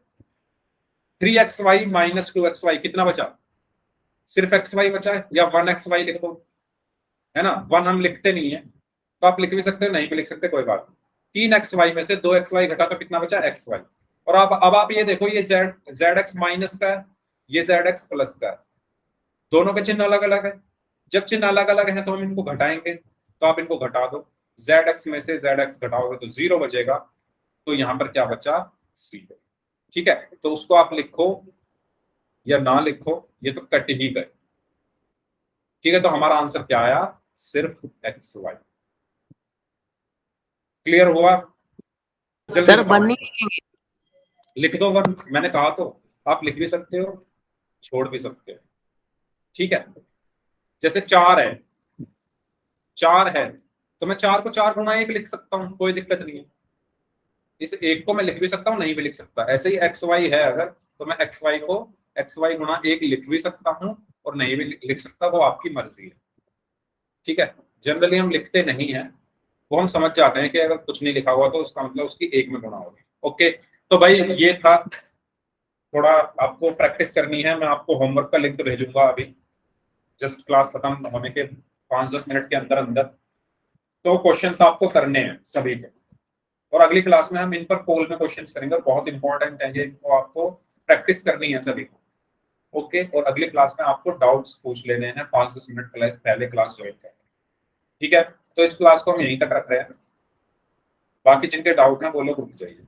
3xy माइनस 2xy कितना बचा? सिर्फ xy बचा है या 1xy लिख दो, है ना, 1 हम लिखते नहीं है तो आप लिख भी सकते हो, नहीं भी लिख सकते, कोई बात नहीं। 3xy में से 2xy घटा तो कितना बचा? xy। और अब आप ये देखो, ये zx माइनस का है, ये zx प्लस का है, दोनों के चिन्ह अलग अलग है। जब चिन्ह अलग अलग है तो हम इनको घटाएंगे, तो आप इनको घटा दो, zx में से zx घटाओगे तो 0 बचेगा, तो यहां पर क्या बचा? 0। ठीक है, तो उसको आप लिखो या ना लिखो, ये तो कट ही गए। ठीक है, तो हमारा आंसर क्या आया? सिर्फ xy। क्लियर हुआ? जल्दी सर बताओ। 1 नहीं लिखेंगे? लिख दो 1, मैंने कहा तो, आप लिख भी सकते हो छोड़ भी सकते हो। ठीक है, जैसे 4 है तो मैं 4 को 4 गुना 1 लिख सकता हूँ, कोई दिक्कत नहीं है। इस 1 को मैं लिख भी सकता हूँ, नहीं भी लिख सकता। ऐसे ही xy है अगर, तो मैं xy को xy गुना 1 लिख भी सकता हूँ और नहीं भी लिख सकता, वो आपकी मर्जी है। ठीक है, जनरली हम लिखते नहीं है, वो हम समझ जाते हैं कि अगर कुछ नहीं लिखा हुआ तो उसका मतलब उसकी 1 में गुणा होगी। ओके, तो भाई ये था, थोड़ा आपको प्रैक्टिस करनी है, मैं आपको होमवर्क का लिंक भेजूंगा अभी, जस्ट क्लास खत्म होने के 5-10 मिनट के अंदर अंदर। तो क्वेश्चंस आपको करने हैं सभी के, और अगली क्लास में हम इन पर पोल में क्वेश्चंस करेंगे, बहुत इंपॉर्टेंट है ये, इनको आपको प्रैक्टिस करनी है सभी को। ओके, और अगली क्लास में आपको डाउट्स पूछ लेने हैं 5-10 मिनट पहले क्लास ज्वाइन करें। ठीक है, तो इस क्लास को हम यहीं तक रख रहे हैं, बाकी जिनके डाउट हैं वो लोग रुक जाइए।